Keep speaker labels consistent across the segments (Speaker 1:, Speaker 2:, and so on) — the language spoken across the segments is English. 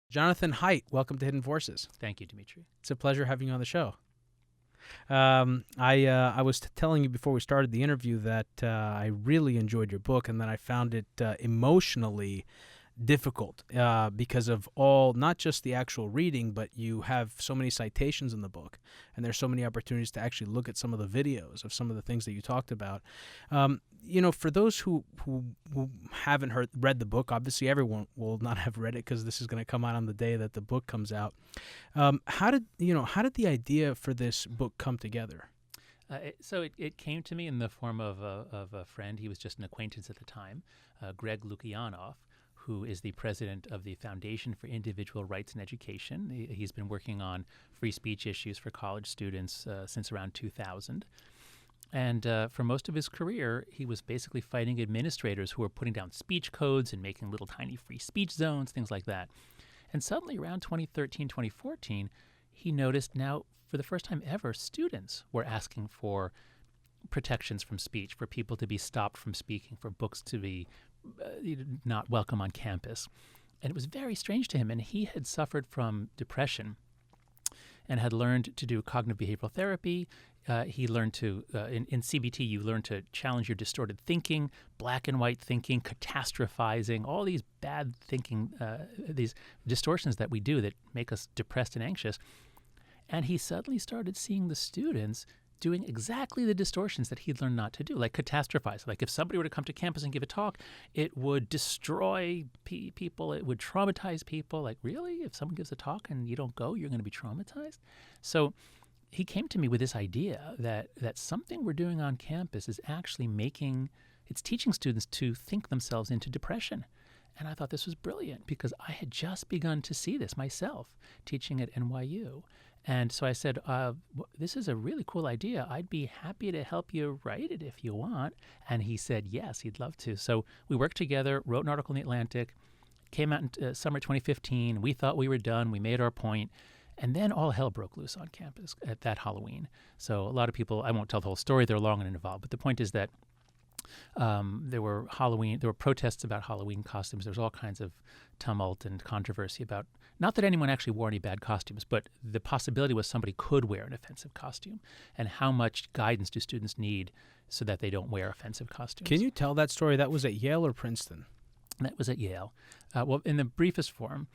Speaker 1: Jonathan Haidt, welcome to Hidden Forces.
Speaker 2: Thank you, Demetri.
Speaker 1: It's a pleasure having you on the show. I was telling you before we started the interview that I really enjoyed your book and that I found it emotionally difficult because of all, not just the actual reading, but you have so many citations in the book, and there's so many opportunities to actually look at some of the videos of some of the things that you talked about. For those who haven't read the book, obviously everyone will not have read it because this is going to come out on the day that the book comes out. How did the idea for this book come together?
Speaker 2: It came to me in the form of a friend. He was just an acquaintance at the time, Greg Lukianoff, who is the president of the Foundation for Individual Rights in Education. He's been working on free speech issues for college students since around 2000. And for most of his career, he was basically fighting administrators who were putting down speech codes and making little tiny free speech zones, things like that. And suddenly around 2013, 2014, he noticed now, for the first time ever, students were asking for protections from speech, for people to be stopped from speaking, for books to be not welcome on campus. And it was very strange to him. And he had suffered from depression and had learned to do cognitive behavioral therapy. He learned to, in CBT, you learn to challenge your distorted thinking, black and white thinking, catastrophizing, all these bad thinking, these distortions that we do that make us depressed and anxious. And he suddenly started seeing the students doing exactly the distortions that he'd learned not to do, like catastrophize. Like if somebody were to come to campus and give a talk, it would destroy people, it would traumatize people. Like, really? If someone gives a talk and you don't go, you're going to be traumatized? So he came to me with this idea that something we're doing on campus is actually it's teaching students to think themselves into depression. And I thought this was brilliant because I had just begun to see this myself teaching at NYU. And so I said, this is a really cool idea. I'd be happy to help you write it if you want. And he said, yes, he'd love to. So we worked together, wrote an article in The Atlantic, came out in summer 2015. We thought we were done. We made our point. And then all hell broke loose on campus at that Halloween. So a lot of people, I won't tell the whole story, they're long and involved. But the point is that there were protests about Halloween costumes. There was all kinds of tumult and controversy about, not that anyone actually wore any bad costumes, but the possibility was somebody could wear an offensive costume, and how much guidance do students need so that they don't wear offensive costumes.
Speaker 1: Can you tell that story? That was at Yale or Princeton?
Speaker 2: That was at Yale. Well, in the briefest form,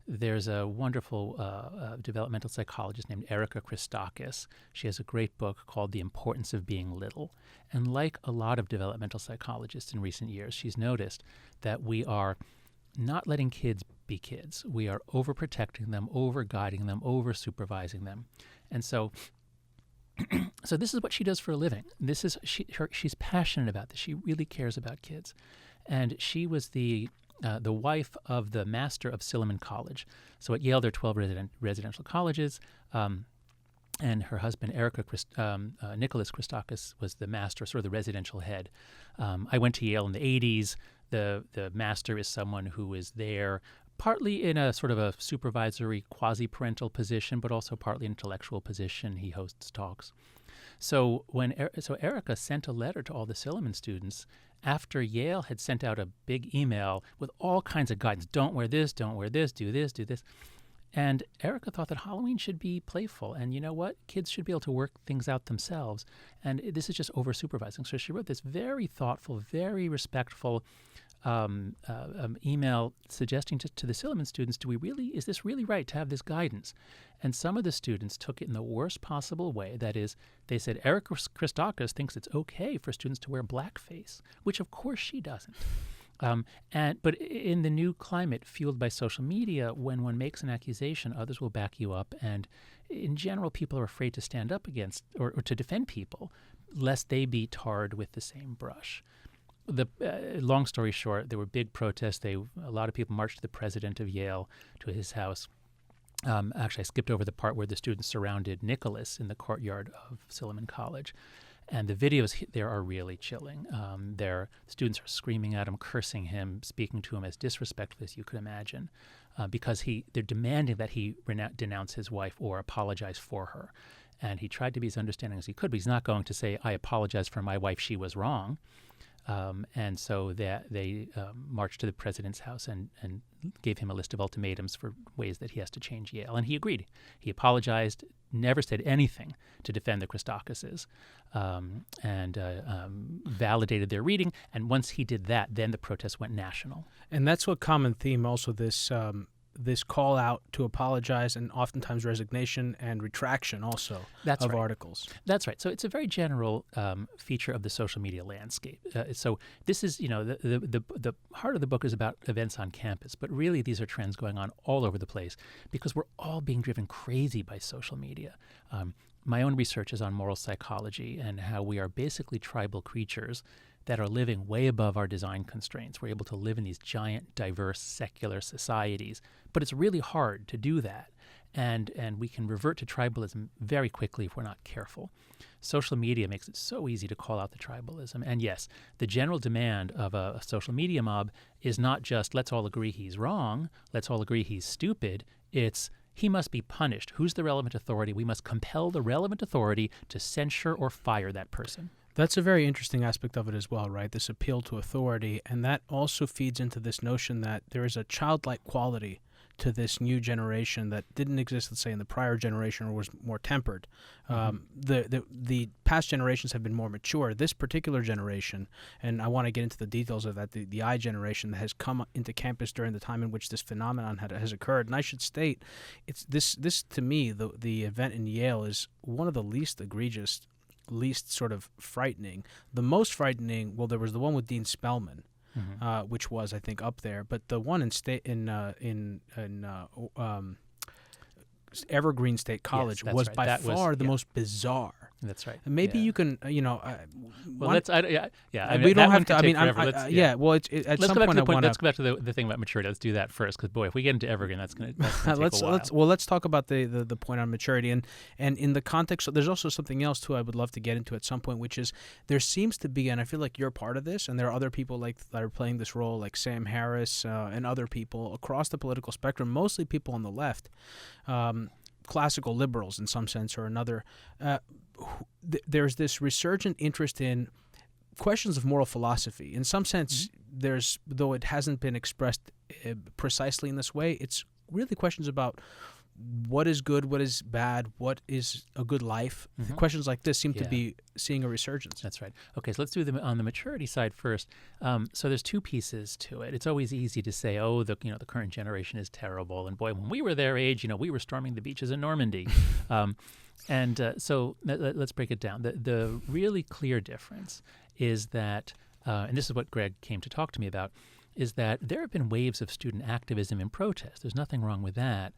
Speaker 2: there's a wonderful developmental psychologist named Erica Christakis. She has a great book called The Importance of Being Little. And like a lot of developmental psychologists in recent years, she's noticed that we are not letting kids be kids. We are overprotecting them, over-guiding them, over-supervising them. And so this is what she does for a living. She's passionate about this. She really cares about kids. And she was the wife of the master of Silliman College. So at Yale, there are 12 residential colleges, and her husband, Nicholas Christakis, was the master, sort of the residential head. I went to Yale in the 80s. The master is someone who is there partly in a sort of a supervisory quasi-parental position, but also partly an intellectual position. He hosts talks. So Erica sent a letter to all the Silliman students after Yale had sent out a big email with all kinds of guidance. Don't wear this, do this, do this. And Erica thought that Halloween should be playful. And you know what? Kids should be able to work things out themselves. And this is just over-supervising. So she wrote this very thoughtful, very respectful email suggesting to the Silliman students, is this really right to have this guidance? And some of the students took it in the worst possible way. That is, they said, Erica Christakis thinks it's okay for students to wear blackface, which of course she doesn't. But in the new climate fueled by social media, when one makes an accusation, others will back you up. And in general, people are afraid to stand up against or to defend people, lest they be tarred with the same brush. Long story short, there were big protests. A lot of people marched to the president of Yale, to his house. Actually, I skipped over the part where the students surrounded Nicholas in the courtyard of Silliman College. And the videos there are really chilling. Their students are screaming at him, cursing him, speaking to him as disrespectfully as you could imagine, because they're demanding that he denounce his wife or apologize for her. And he tried to be as understanding as he could, but he's not going to say, I apologize for my wife, she was wrong. And so they marched to the president's house and gave him a list of ultimatums for ways that he has to change Yale. And he agreed. He apologized, never said anything to defend the Christakises, and validated their reading. And once he did that, then the protest went national.
Speaker 1: And that's what common theme also, this call out to apologize, and oftentimes resignation and retraction also of articles.
Speaker 2: That's right. So it's a very general feature of the social media landscape. So this is, the heart of the book is about events on campus, but really these are trends going on all over the place because we're all being driven crazy by social media. My own research is on moral psychology and how we are basically tribal creatures that are living way above our design constraints. We're able to live in these giant, diverse, secular societies, but it's really hard to do that. And we can revert to tribalism very quickly if we're not careful. Social media makes it so easy to call out the tribalism. And yes, the general demand of a social media mob is not just let's all agree he's wrong, let's all agree he's stupid. It's he must be punished. Who's the relevant authority? We must compel the relevant authority to censure or fire that person.
Speaker 1: That's a very interesting aspect of it as well, right? This appeal to authority. And that also feeds into this notion that there is a childlike quality to this new generation that didn't exist, let's say, in the prior generation or was more tempered. The past generations have been more mature. This particular generation, and I want to get into the details of that, the iGeneration that has come into campus during the time in which this phenomenon has occurred. And I should state, it's this to me, the event in Yale is one of the least egregious, least sort of frightening. The most frightening, well, there was the one with Dean Spellman, which was, I think, up there. But the one in Evergreen State College was by far the most bizarre.
Speaker 2: That's right.
Speaker 1: And maybe you can,
Speaker 2: well,
Speaker 1: we don't
Speaker 2: have to. I mean,
Speaker 1: well, at some point I want to.
Speaker 2: Let's go back to the thing about maturity. Let's do that first, because boy, if we get into Evergreen, that's going to take a while.
Speaker 1: Let's talk about the point on maturity, and in the context. So there's also something else too I would love to get into at some point, which is there seems to be, and I feel like you're part of this, and there are other people that are playing this role, like Sam Harris and other people across the political spectrum, mostly people on the left. Classical liberals in some sense or another, there's this resurgent interest in questions of moral philosophy. In some sense, though it hasn't been expressed precisely in this way, it's really questions about what is good, what is bad, what is a good life. Questions like this seem to be seeing a resurgence.
Speaker 2: That's right. Okay, so let's do them on the maturity side first. So there's two pieces to it. It's always easy to say, oh, the current generation is terrible, and boy, when we were their age, we were storming the beaches in Normandy. So let's break it down. The really clear difference is that, and this is what Greg came to talk to me about, is that there have been waves of student activism and protest. There's nothing wrong with that.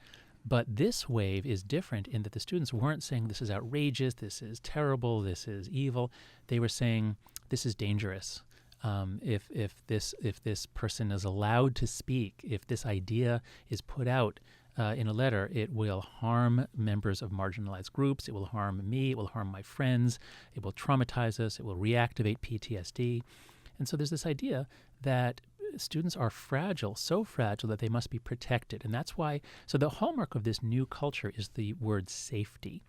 Speaker 2: But this wave is different in that the students weren't saying this is outrageous, this is terrible, this is evil. They were saying this is dangerous. If this person is allowed to speak, if this idea is put out in a letter, it will harm members of marginalized groups, it will harm me, it will harm my friends, it will traumatize us, it will reactivate PTSD. And so there's this idea that students are fragile, so fragile that they must be protected. And that's why, so the hallmark of this new culture is the word safety.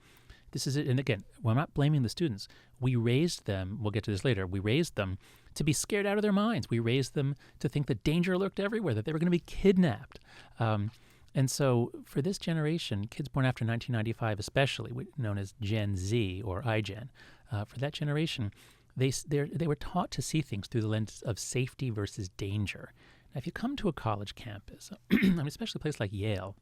Speaker 2: This is it. And again, we're not blaming the students. We raised them, we'll get to this later, we raised them to be scared out of their minds. We raised them to think that danger lurked everywhere, that they were going to be kidnapped. And so for this generation, kids born after 1995 especially, known as Gen Z or iGen, for that generation, they were taught to see things through the lens of safety versus danger. Now, if you come to a college campus, especially a place like Yale,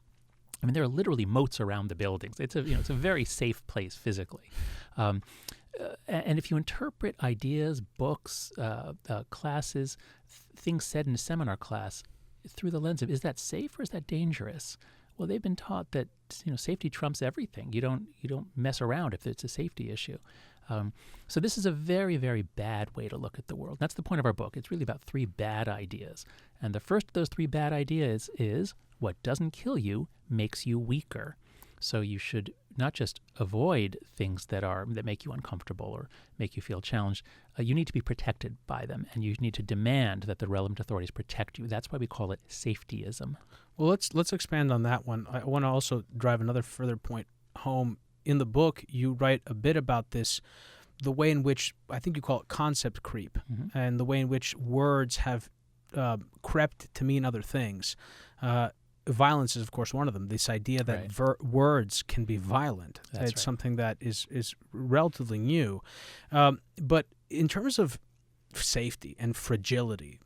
Speaker 2: there are literally moats around the buildings. It's a very safe place physically, and if you interpret ideas, books, classes, things said in a seminar class through the lens of is that safe or is that dangerous? Well, they've been taught that safety trumps everything. You don't mess around if it's a safety issue. So this is a very, very bad way to look at the world. That's the point of our book. It's really about three bad ideas. And the first of those three bad ideas is what doesn't kill you makes you weaker. So you should not just avoid things that make you uncomfortable or make you feel challenged. You need to be protected by them, and you need to demand that the relevant authorities protect you. That's why we call it SafetyISM.
Speaker 1: Well, let's expand on that one. I want to also drive another further point home. In the book, you write a bit about this the way in which, I think you call it concept creep, and the way in which words have crept to mean other things. Violence is, of course, one of them. This idea that words can be violent. It's something that is relatively new. But in terms of safety and fragility,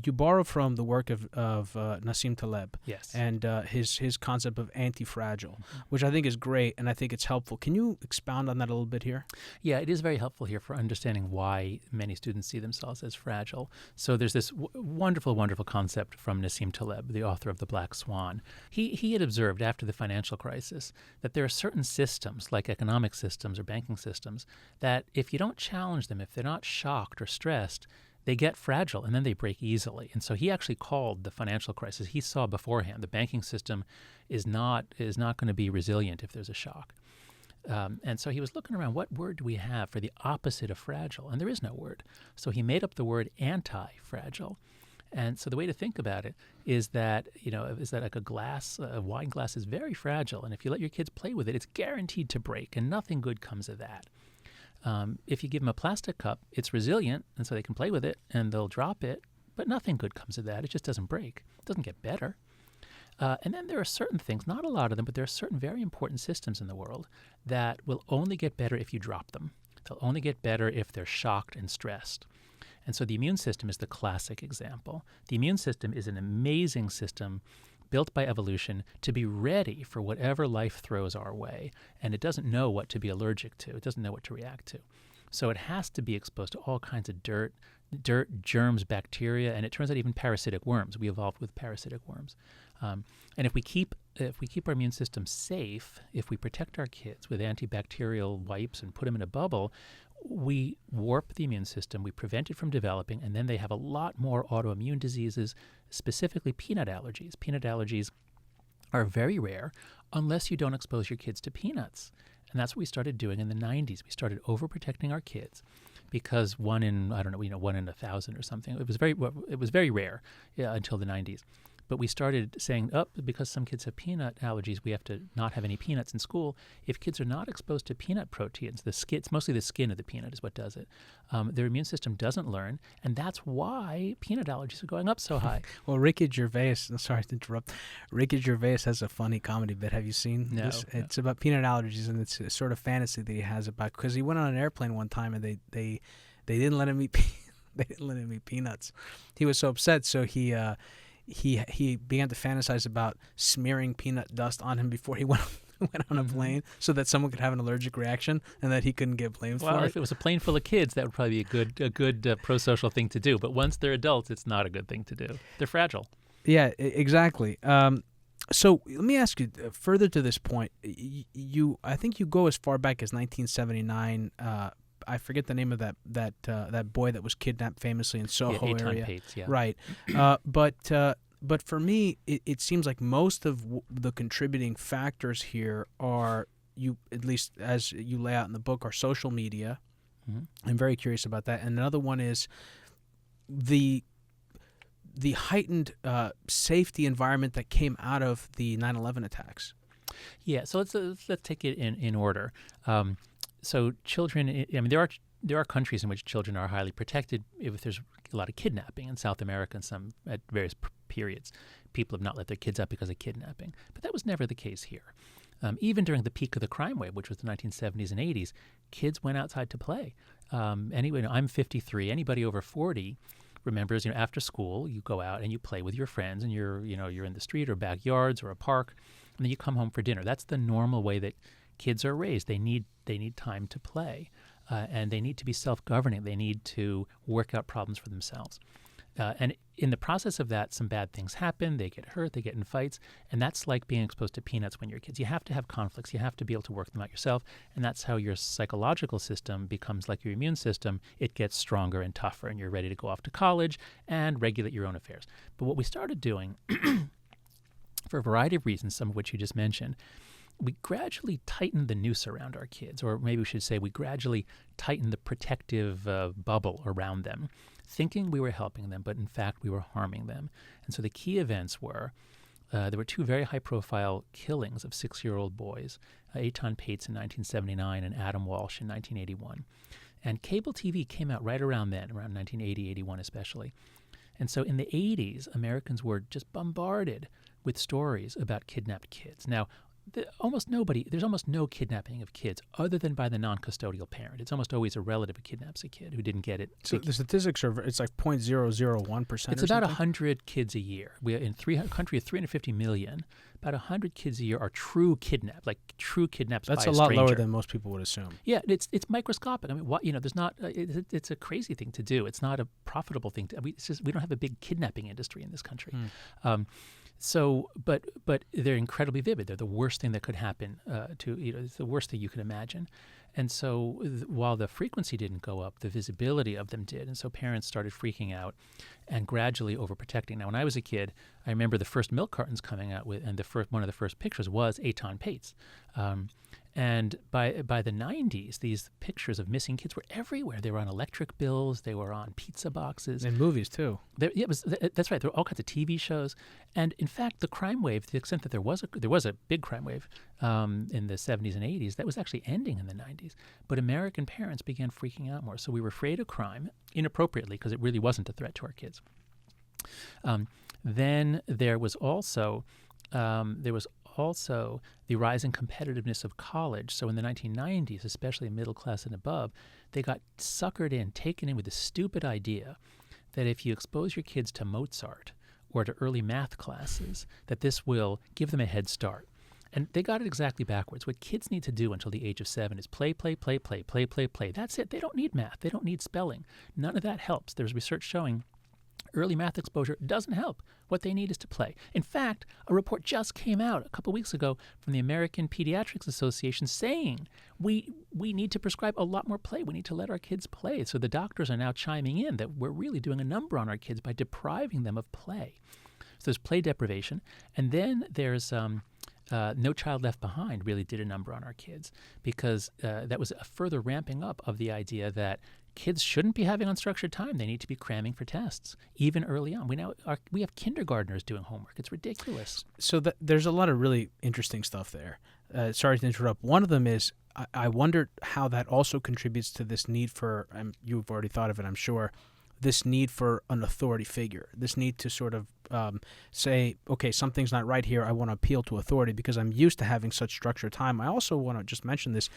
Speaker 1: you borrow from the work of Nassim Taleb, and his concept of antifragile, which I think is great, and I think it's helpful. Can you expound on that a little bit here?
Speaker 2: Yeah, it is very helpful here for understanding why many students see themselves as fragile. So there's this wonderful, wonderful concept from Nassim Taleb, the author of The Black Swan. He had observed after the financial crisis that there are certain systems, like economic systems or banking systems, that if you don't challenge them, if they're not shocked or stressed, they get fragile and then they break easily. And so he actually called the financial crisis, he saw beforehand, the banking system is not going to be resilient if there's a shock. And so he was looking around, what word do we have for the opposite of fragile? And there is no word. So he made up the word anti-fragile. And so the way to think about it is that, like a wine glass is very fragile. And if you let your kids play with it, it's guaranteed to break, and nothing good comes of that. If you give them a plastic cup, it's resilient, and so they can play with it, and they'll drop it, but nothing good comes of that. It just doesn't break. It doesn't get better. And then there are certain things, not a lot of them, but there are certain very important systems in the world that will only get better if you drop them. They'll only get better if they're shocked and stressed. And so the immune system is the classic example. The immune system is an amazing system built by evolution to be ready for whatever life throws our way. And it doesn't know what to be allergic to. It doesn't know what to react to. So it has to be exposed to all kinds of dirt, germs, bacteria, and it turns out even parasitic worms. We evolved with parasitic worms. And if we keep our immune system safe, if we protect our kids with antibacterial wipes and put them in a bubble, we warp the immune system, we prevent it from developing, and then they have a lot more autoimmune diseases, specifically peanut allergies. Peanut allergies are very rare unless you don't expose your kids to peanuts. And that's what we started doing in the 90s. We started overprotecting our kids because one in 1,000 or something. It was very rare until the 90s. But we started saying, because some kids have peanut allergies, we have to not have any peanuts in school. If kids are not exposed to peanut proteins, it's mostly the skin of the peanut is what does it. Their immune system doesn't learn, and that's why peanut allergies are going up so high.
Speaker 1: Well, Ricky Gervais, sorry to interrupt, Ricky Gervais has a funny comedy bit. Have you seen this?
Speaker 2: No.
Speaker 1: It's about peanut allergies, and it's a sort of fantasy that he has about, because he went on an airplane one time, and they didn't let him eat they didn't let him eat peanuts. He was so upset, so he began to fantasize about smearing peanut dust on him before he went on a plane so that someone could have an allergic reaction and that he couldn't get blamed for it.
Speaker 2: Well, if it was a plane full of kids, that would probably be a good pro-social thing to do. But once they're adults, it's not a good thing to do. They're fragile.
Speaker 1: Yeah, exactly. So let me ask you, further to this point, I think you go as far back as 1979. I forget the name of that boy that was kidnapped famously in Soho area.
Speaker 2: Haidt, yeah.
Speaker 1: Right. But for me, it seems like most of the contributing factors here are, at least as you lay out in the book, are social media. Mm-hmm. I'm very curious about that. And another one is the heightened safety environment that came out of the 9/11 attacks.
Speaker 2: Yeah. So let's take it in order. So children, there are countries in which children are highly protected if there's a lot of kidnapping. In South America and some at various periods, people have not let their kids out because of kidnapping. But that was never the case here. Even during the peak of the crime wave, which was the 1970s and 80s, kids went outside to play. Anyway, I'm 53. Anybody over 40 remembers, after school, you go out and you play with your friends, and you're in the street or backyards or a park, and then you come home for dinner. That's the normal way that kids are raised. They need time to play, and they need to be self-governing. They need to work out problems for themselves. And in the process of that, some bad things happen. They get hurt. They get in fights. And that's like being exposed to peanuts when you're kids. You have to have conflicts. You have to be able to work them out yourself. And that's how your psychological system becomes like your immune system. It gets stronger and tougher, and you're ready to go off to college and regulate your own affairs. But what we started doing, for a variety of reasons, some of which you just mentioned, we gradually tightened the noose around our kids, or maybe we should say we gradually tightened the protective bubble around them, thinking we were helping them, but in fact we were harming them. And so the key events were, there were two very high-profile killings of 6-year-old boys, Eitan Pates in 1979 and Adam Walsh in 1981. And cable TV came out right around then, around 1980, 81 especially. And so in the 80s, Americans were just bombarded with stories about kidnapped kids. Now, there's almost no kidnapping of kids other than by the non-custodial parent. It's almost always a relative who kidnaps a kid who didn't get it.
Speaker 1: So the statistics are, it's like 0.001%.
Speaker 2: It's about 100 kids a year. We are in a country of 350 million. About 100 kids a year are true kidnapped, like true kidnaps by a stranger.
Speaker 1: That's a lot lower than most people would assume.
Speaker 2: Yeah, it's microscopic. I mean, there's not. It's a crazy thing to do. It's not a profitable thing to. We don't have a big kidnapping industry in this country. But they're incredibly vivid. They're the worst thing that could happen it's the worst thing you could imagine. And so while the frequency didn't go up, the visibility of them did. And so parents started freaking out and gradually overprotecting. Now, when I was a kid, I remember the first milk cartons coming out and one of the first pictures was Eitan Pates. And by the 90s, these pictures of missing kids were everywhere. They were on electric bills. They were on pizza boxes.
Speaker 1: And movies, too.
Speaker 2: That's right. There were all kinds of TV shows. And, in fact, the crime wave, to the extent that there was a big crime wave in the 70s and 80s, that was actually ending in the 90s. But American parents began freaking out more. So we were afraid of crime, inappropriately, because it really wasn't a threat to our kids. Then there was also the rising competitiveness of college. So in the 1990s, especially middle class and above, they got taken in with the stupid idea that if you expose your kids to Mozart or to early math classes, that this will give them a head start. And they got it exactly backwards. What kids need to do until the age of 7 is play, play, play, play, play, play, play. That's it. They don't need math. They don't need spelling. None of that helps. There's research showing early math exposure doesn't help. What they need is to play. In fact, a report just came out a couple weeks ago from the American Pediatrics Association saying we need to prescribe a lot more play. We need to let our kids play. So the doctors are now chiming in that we're really doing a number on our kids by depriving them of play. So there's play deprivation. And then there's No Child Left Behind really did a number on our kids because that was a further ramping up of the idea that kids shouldn't be having unstructured time. They need to be cramming for tests, even early on. We have kindergartners doing homework. It's ridiculous.
Speaker 1: So there's a lot of really interesting stuff there. Sorry to interrupt. One of them is I wondered how that also contributes to this need for, you've already thought of it, I'm sure, this need for an authority figure, this need to sort of say, okay, something's not right here. I want to appeal to authority because I'm used to having such structured time. I also want to just mention this.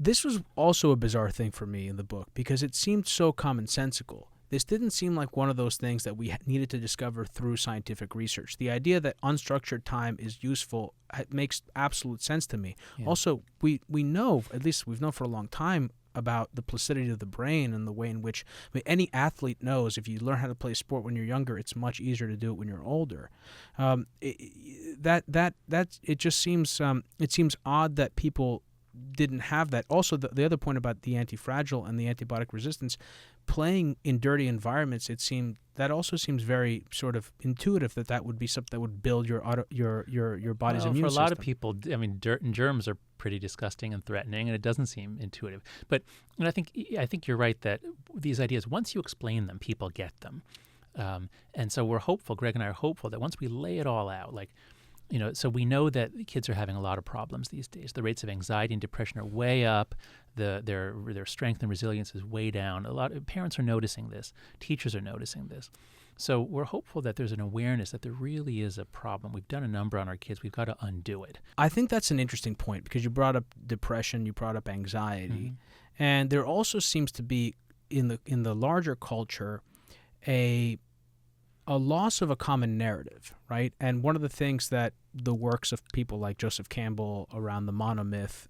Speaker 1: This was also a bizarre thing for me in the book because it seemed so commonsensical. This didn't seem like one of those things that we needed to discover through scientific research. The idea that unstructured time is useful makes absolute sense to me. Yeah. Also, we know, at least we've known for a long time, about the plasticity of the brain and the way in which any athlete knows if you learn how to play sport when you're younger, it's much easier to do it when you're older. It just seems it seems odd that people didn't have that. Also, the other point about the antifragile and the antibiotic resistance, playing in dirty environments, that also seems very sort of intuitive that would be something that would build your body's immune system.
Speaker 2: For a lot of people, I mean, dirt and germs are pretty disgusting and threatening, and it doesn't seem intuitive. But I think you're right that these ideas, once you explain them, people get them. And so we're hopeful, Greg and I are hopeful, that once we lay it all out, so we know that kids are having a lot of problems these days. The rates of anxiety and depression are way up. Their strength and resilience is way down. A lot of parents are noticing this. Teachers are noticing this. So we're hopeful that there's an awareness that there really is a problem. We've done a number on our kids. We've got to undo it.
Speaker 1: I think that's an interesting point because you brought up depression, you brought up anxiety, and there also seems to be in the larger culture a loss of a common narrative, right? And one of the things that the works of people like Joseph Campbell around the monomyth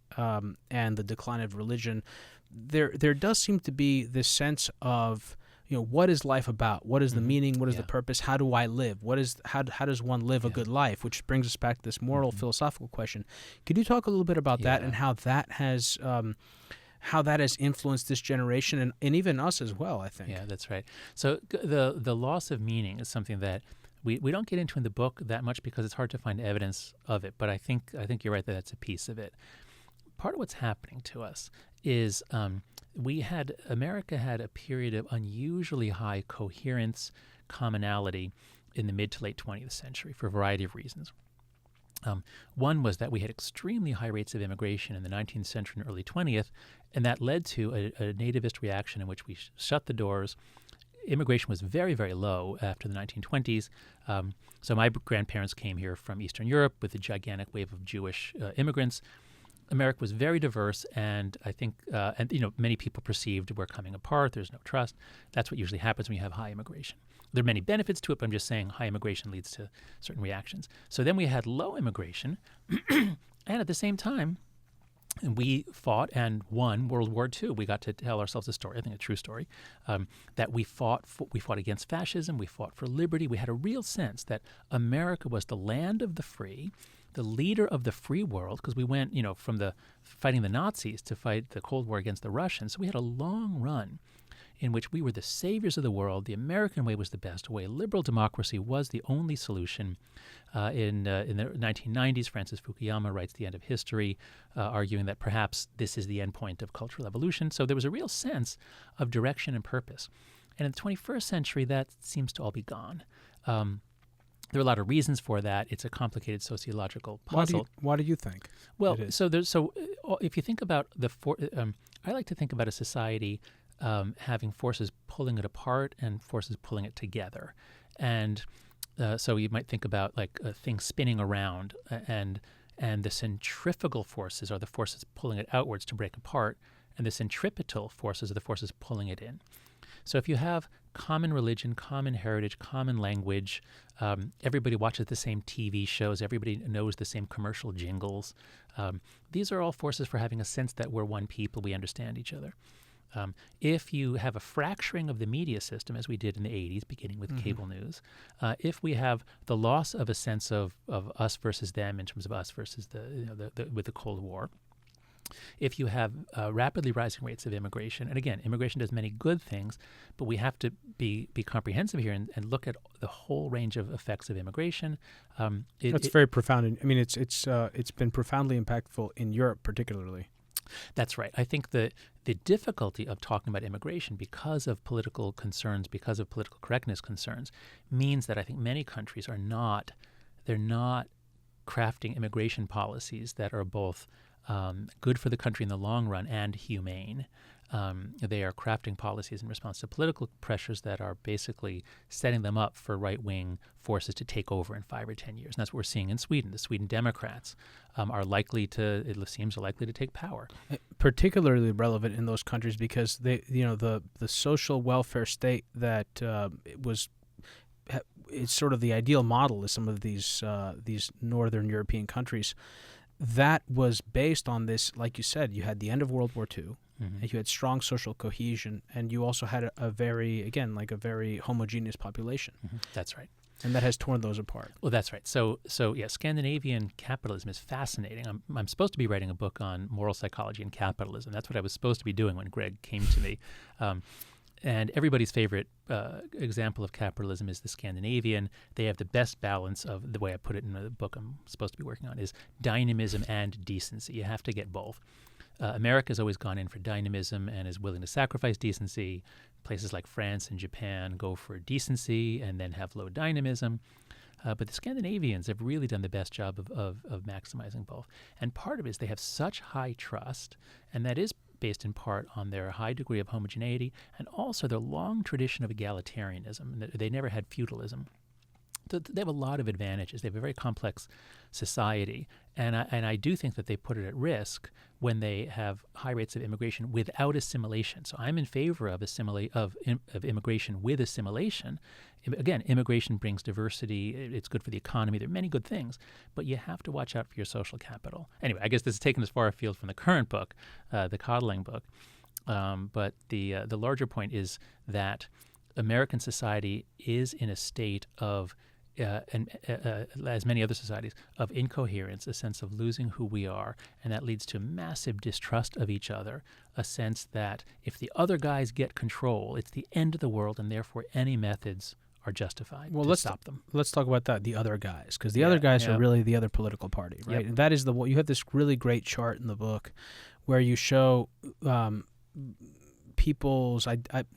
Speaker 1: and the decline of religion, there does seem to be this sense of, what is life about? What is the meaning? What is the purpose? How do I live? How does one live a good life? Which brings us back to this moral philosophical question. Could you talk a little bit about that and how that has influenced this generation and even us as well, I think.
Speaker 2: Yeah, that's right. So the loss of meaning is something that we don't get into in the book that much because it's hard to find evidence of it, but I think you're right that that's a piece of it. Part of what's happening to us is America had a period of unusually high coherence, commonality in the mid to late 20th century for a variety of reasons. One was that we had extremely high rates of immigration in the 19th century and early 20th, And that led to a nativist reaction in which we shut the doors. Immigration was very, very low after the 1920s. So my grandparents came here from Eastern Europe with a gigantic wave of Jewish immigrants. America was very diverse, and I think, many people perceived we're coming apart. There's no trust. That's what usually happens when you have high immigration. There are many benefits to it, but I'm just saying high immigration leads to certain reactions. So then we had low immigration, and at the same time, we fought and won World War II. We got to tell ourselves a story, I think a true story, that we fought against fascism. We fought for liberty. We had a real sense that America was the land of the free, the leader of the free world, because we went, from fighting the Nazis to fight the Cold War against the Russians. So we had a long run in which we were the saviors of the world. The American way was the best way. Liberal democracy was the only solution. In the 1990s, Francis Fukuyama writes The End of History, arguing that perhaps this is the end point of cultural evolution. So there was a real sense of direction and purpose. And in the 21st century, that seems to all be gone. There are a lot of reasons for that. It's a complicated sociological puzzle.
Speaker 1: Why do you think?
Speaker 2: Well, if you think about I like to think about a society having forces pulling it apart and forces pulling it together. And so you might think about like things spinning around, and the centrifugal forces are the forces pulling it outwards to break apart, and the centripetal forces are the forces pulling it in. So if you have common religion, common heritage, common language, everybody watches the same TV shows, everybody knows the same commercial jingles, these are all forces for having a sense that we're one people, we understand each other. If you have a fracturing of the media system, as we did in the 80s, beginning with cable news, if we have the loss of a sense of us versus them in terms of us versus with the Cold War, if you have rapidly rising rates of immigration, and again, immigration does many good things, but we have to be comprehensive here and look at the whole range of effects of immigration.
Speaker 1: That's very profound. I mean, it's been profoundly impactful in Europe, particularly.
Speaker 2: That's right. I think the difficulty of talking about immigration because of political concerns, because of political correctness concerns, means that I think many countries are not crafting immigration policies that are both good for the country in the long run and humane. They are crafting policies in response to political pressures that are basically setting them up for right-wing forces to take over in 5 or 10 years. And that's what we're seeing in Sweden. The Sweden Democrats it seems likely to take power.
Speaker 1: Particularly relevant in those countries because the social welfare state that it's sort of the ideal model in some of these northern European countries. That was based on this, like you said, you had the end of World War II, and you had strong social cohesion, and you also had a very homogeneous population.
Speaker 2: That's right.
Speaker 1: And that has torn those apart.
Speaker 2: Well, that's right. So yeah, Scandinavian capitalism is fascinating. I'm supposed to be writing a book on moral psychology and capitalism. That's what I was supposed to be doing when Greg came to me. And everybody's favorite example of capitalism is the Scandinavian. They have the best balance of, the way I put it in the book I'm supposed to be working on, is dynamism and decency. You have to get both. America's always gone in for dynamism and is willing to sacrifice decency. Places like France and Japan go for decency and then have low dynamism. But the Scandinavians have really done the best job of maximizing both. And part of it is they have such high trust, and that is based in part on their high degree of homogeneity and also their long tradition of egalitarianism. They never had feudalism. They have a lot of advantages. They have a very complex society, and I do think that they put it at risk when they have high rates of immigration without assimilation. So I'm in favor of immigration with assimilation. Again, immigration brings diversity. It's good for the economy. There are many good things, but you have to watch out for your social capital. Anyway, I guess this is taken as far afield from the current book, the Coddling book. But the larger point is that American society is in a state of as many other societies, of incoherence, a sense of losing who we are, and that leads to massive distrust of each other, a sense that if the other guys get control, it's the end of the world, and therefore any methods are justified to stop them.
Speaker 1: Let's talk about that, the other guys, because the other guys are really the other political party, right? And that is you have this really great chart in the book where you show people's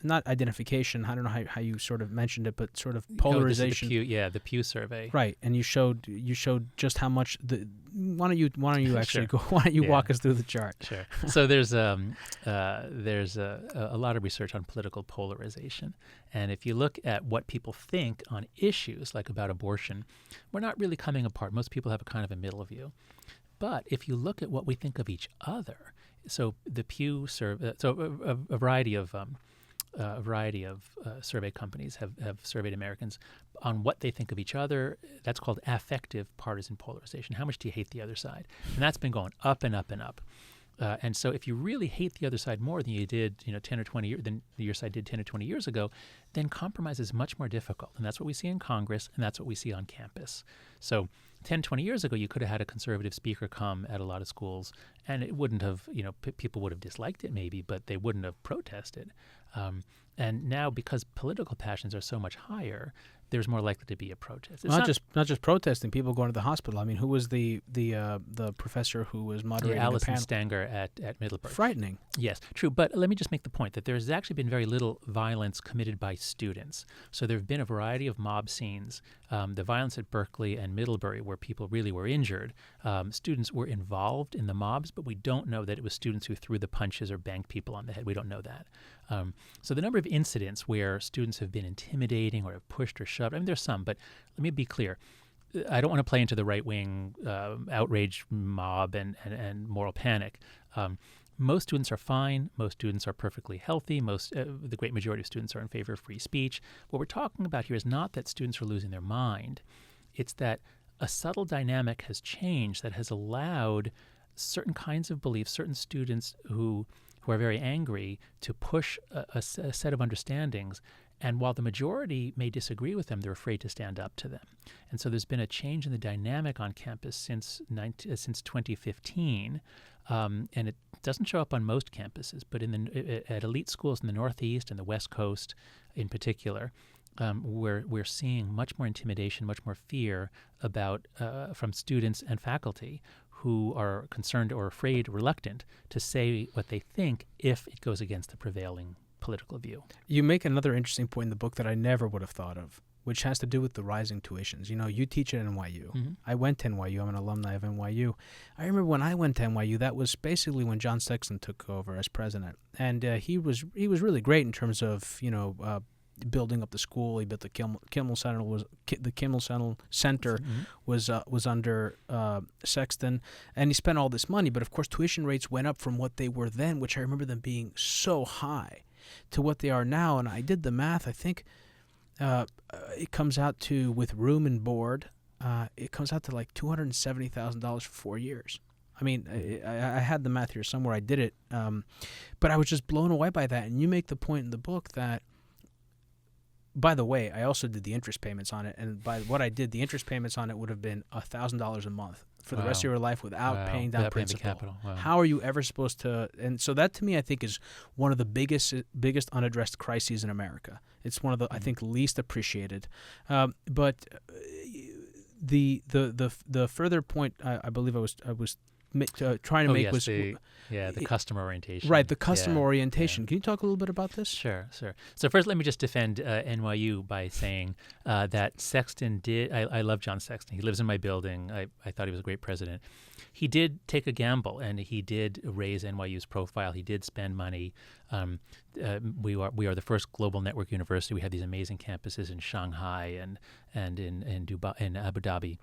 Speaker 1: not identification. I don't know how you sort of mentioned it, but sort of polarization.
Speaker 2: This is the Pew survey.
Speaker 1: Right, and you showed just how much the. Why don't you actually
Speaker 2: Sure.
Speaker 1: go? Why don't you walk us through the chart?
Speaker 2: Sure. So there's a lot of research on political polarization, and if you look at what people think on issues like about abortion, we're not really coming apart. Most people have a kind of a middle view. But if you look at what we think of each other, so the Pew survey, a variety of survey companies have surveyed Americans on what they think of each other. That's called affective partisan polarization. How much do you hate the other side? And that's been going up and up and up. And so if you really hate the other side more than you did, 10 or 20 years, than your side did 10 or 20 years ago, then compromise is much more difficult. And that's what we see in Congress, and that's what we see on campus. So 10, 20 years ago, you could have had a conservative speaker come at a lot of schools, and it wouldn't have, people would have disliked it maybe, but they wouldn't have protested. And now, because political passions are so much higher, there's more likely to be a protest. It's
Speaker 1: not just protesting, people going to the hospital. I mean, who was the professor who was moderating the panel?
Speaker 2: Alison Stanger at Middleburg.
Speaker 1: Frightening.
Speaker 2: Yes, true. But let me just make the point that there's actually been very little violence committed by students. So there have been a variety of mob scenes. The violence at Berkeley and Middlebury, where people really were injured, students were involved in the mobs, but we don't know that it was students who threw the punches or banged people on the head. We don't know that. So the number of incidents where students have been intimidating or have pushed or shoved, I mean, there's some, but let me be clear. I don't want to play into the right-wing outrage mob and moral panic. Most students are fine. Most students are perfectly healthy. The great majority of students are in favor of free speech. What we're talking about here is not that students are losing their mind. It's that a subtle dynamic has changed that has allowed certain kinds of beliefs, certain students who are very angry, to push a set of understandings. And while the majority may disagree with them, they're afraid to stand up to them. And so there's been a change in the dynamic on campus since 2015. And it doesn't show up on most campuses, but at elite schools in the Northeast and the West Coast in particular, we're seeing much more intimidation, much more fear from students and faculty who are concerned or afraid, reluctant to say what they think if it goes against the prevailing political view.
Speaker 1: You make another interesting point in the book that I never would have thought of, which has to do with the rising tuitions. You teach at NYU. Mm-hmm. I went to NYU. I'm an alumni of NYU. I remember when I went to NYU, that was basically when John Sexton took over as president. And he was really great in terms of, building up the school. He built the Kimmel Center. The Kimmel Center was under Sexton, and he spent all this money. But of course, tuition rates went up from what they were then, which I remember them being so high, to what they are now. And I did the math. I think it comes out to, with room and board, it comes out to like $270,000 for 4 years. I mean, I had the math here somewhere. I did it, but I was just blown away by that. And you make the point in the book that, by the way, I also did the interest payments on it, and by what I did, the interest payments on it would have been $1,000 a month for the rest of your life without paying down principal.
Speaker 2: Capital. Wow.
Speaker 1: How are you ever supposed to? And so that, to me, I think is one of the biggest unaddressed crises in America. It's one of the I think least appreciated. But the further point I believe I was trying to make was
Speaker 2: the customer orientation.
Speaker 1: Right, the customer orientation.
Speaker 2: Yeah.
Speaker 1: Can you talk a little bit about this?
Speaker 2: Sure. So first, let me just defend NYU by saying that Sexton did. I love John Sexton. He lives in my building. I thought he was a great president. He did take a gamble, and he did raise NYU's profile. He did spend money. We are the first global network university. We have these amazing campuses in Shanghai and in Dubai, in Abu Dhabi.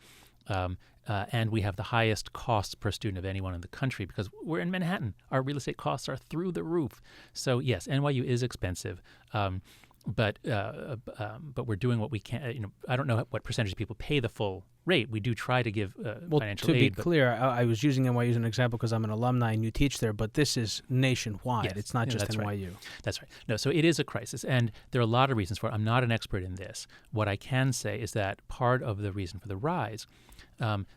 Speaker 2: And we have the highest costs per student of anyone in the country because we're in Manhattan. Our real estate costs are through the roof. So yes, NYU is expensive, but we're doing what we can. I don't know what percentage of people pay the full rate. We do try to give financial aid.
Speaker 1: To be clear, I was using NYU as an example because I'm an alumni and you teach there, but this is nationwide. Yes, it's not just NYU.
Speaker 2: Right. That's right. No, so it is a crisis, and there are a lot of reasons for it. I'm not an expert in this. What I can say is that part of the reason for the rise.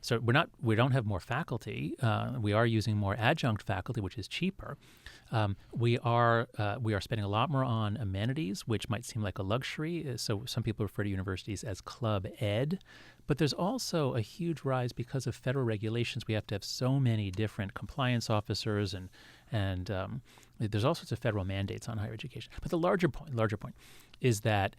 Speaker 2: So we don't have more faculty. We are using more adjunct faculty, which is cheaper. We are spending a lot more on amenities, which might seem like a luxury. So some people refer to universities as club ed. But there's also a huge rise because of federal regulations. We have to have so many different compliance officers and and there's all sorts of federal mandates on higher education. But the larger point is that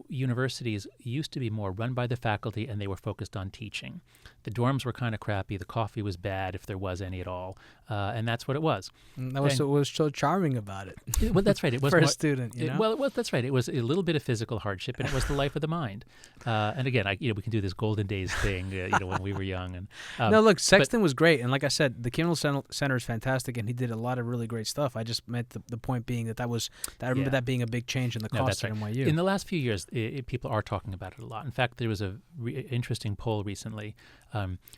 Speaker 2: universities used to be more run by the faculty, and they were focused on teaching. The dorms were kind of crappy. The coffee was bad, if there was any at all, and that's what it was.
Speaker 1: That was what was so charming about it.
Speaker 2: Well, that's right. It was
Speaker 1: for
Speaker 2: more,
Speaker 1: a student.
Speaker 2: That's right. It was a little bit of physical hardship, and it was the life of the mind. And again, we can do this golden days thing, when we were young. And
Speaker 1: no, look, Sexton was great, and like I said, the Kimmel Center is fantastic, and he did a lot of really great stuff. I just meant the point being that I remember that being a big change in the cost at NYU.
Speaker 2: In the last few years, people are talking about it a lot. In fact, there was a interesting poll recently.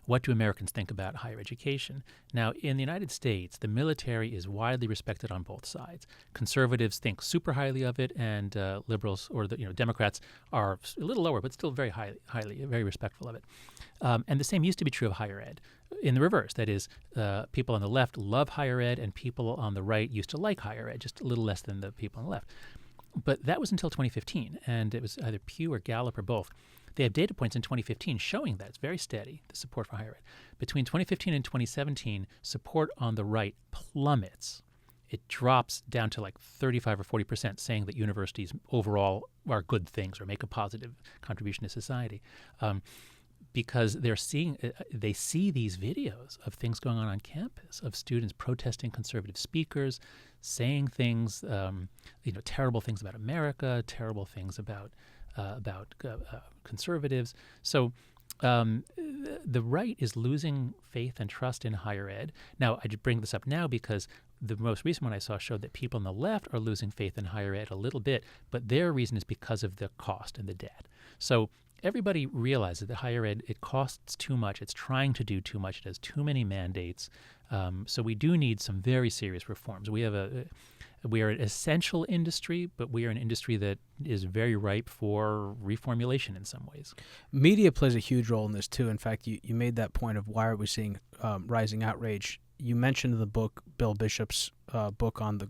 Speaker 2: What do Americans think about higher education? Now, in the United States, the military is widely respected on both sides. Conservatives think super highly of it, and liberals or Democrats are a little lower, but still very highly, very respectful of it. And the same used to be true of higher ed. In the reverse, that is, people on the left love higher ed, and people on the right used to like higher ed, just a little less than the people on the left. But that was until 2015, and it was either Pew or Gallup or both. They have data points in 2015 showing that it's very steady, the support for higher ed. Between 2015 and 2017, support on the right plummets. It drops down to like 35 or 40%, saying that universities overall are good things or make a positive contribution to society. Because they see these videos of things going on campus, of students protesting conservative speakers, saying things, terrible things about America, terrible things about conservatives. So the right is losing faith and trust in higher ed. Now, I just bring this up now because the most recent one I saw showed that people on the left are losing faith in higher ed a little bit, but their reason is because of the cost and the debt. So everybody realizes that higher ed, it costs too much. It's trying to do too much. It has too many mandates. So we do need some very serious reforms. We are an essential industry, but we are an industry that is very ripe for reformulation in some ways. Media
Speaker 1: plays a huge role in this too. In fact, you made that point of why are we seeing rising outrage. You mentioned the book, Bill Bishop's book on the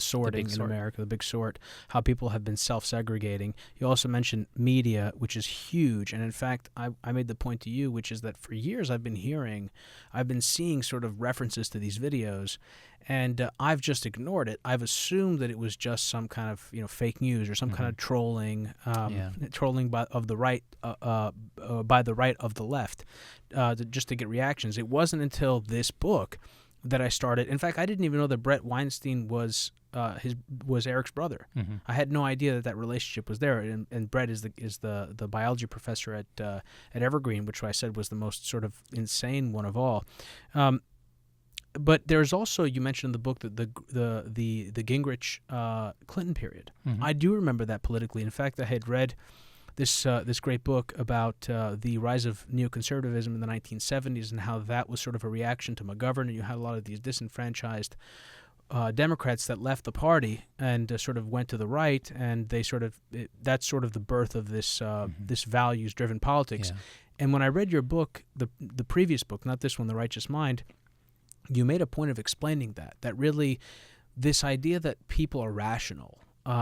Speaker 1: sorting in America, the big sort, how people have been self-segregating. You also mentioned media, which is huge. And in fact, I made the point to you, which is that for years I've been seeing sort of references to these videos, and I've just ignored it. I've assumed that it was just some kind of fake news or some kind of trolling, by the right of the left, just to get reactions. It wasn't until this book that I started. In fact, I didn't even know that Brett Weinstein was Eric's brother. Mm-hmm. I had no idea that relationship was there. And Brett is the biology professor at Evergreen, which I said was the most sort of insane one of all. But there's also, you mentioned in the book that the Gingrich Clinton period. Mm-hmm. I do remember that politically. In fact, I had read this great book about the rise of neoconservatism in the 1970s and how that was sort of a reaction to McGovern. And you had a lot of these disenfranchised Democrats that left the party and sort of went to the right, and they that's sort of the birth of this this values-driven politics. Yeah. And when I read your book, the previous book, not this one, The Righteous Mind, you made a point of explaining that really this idea that people are rational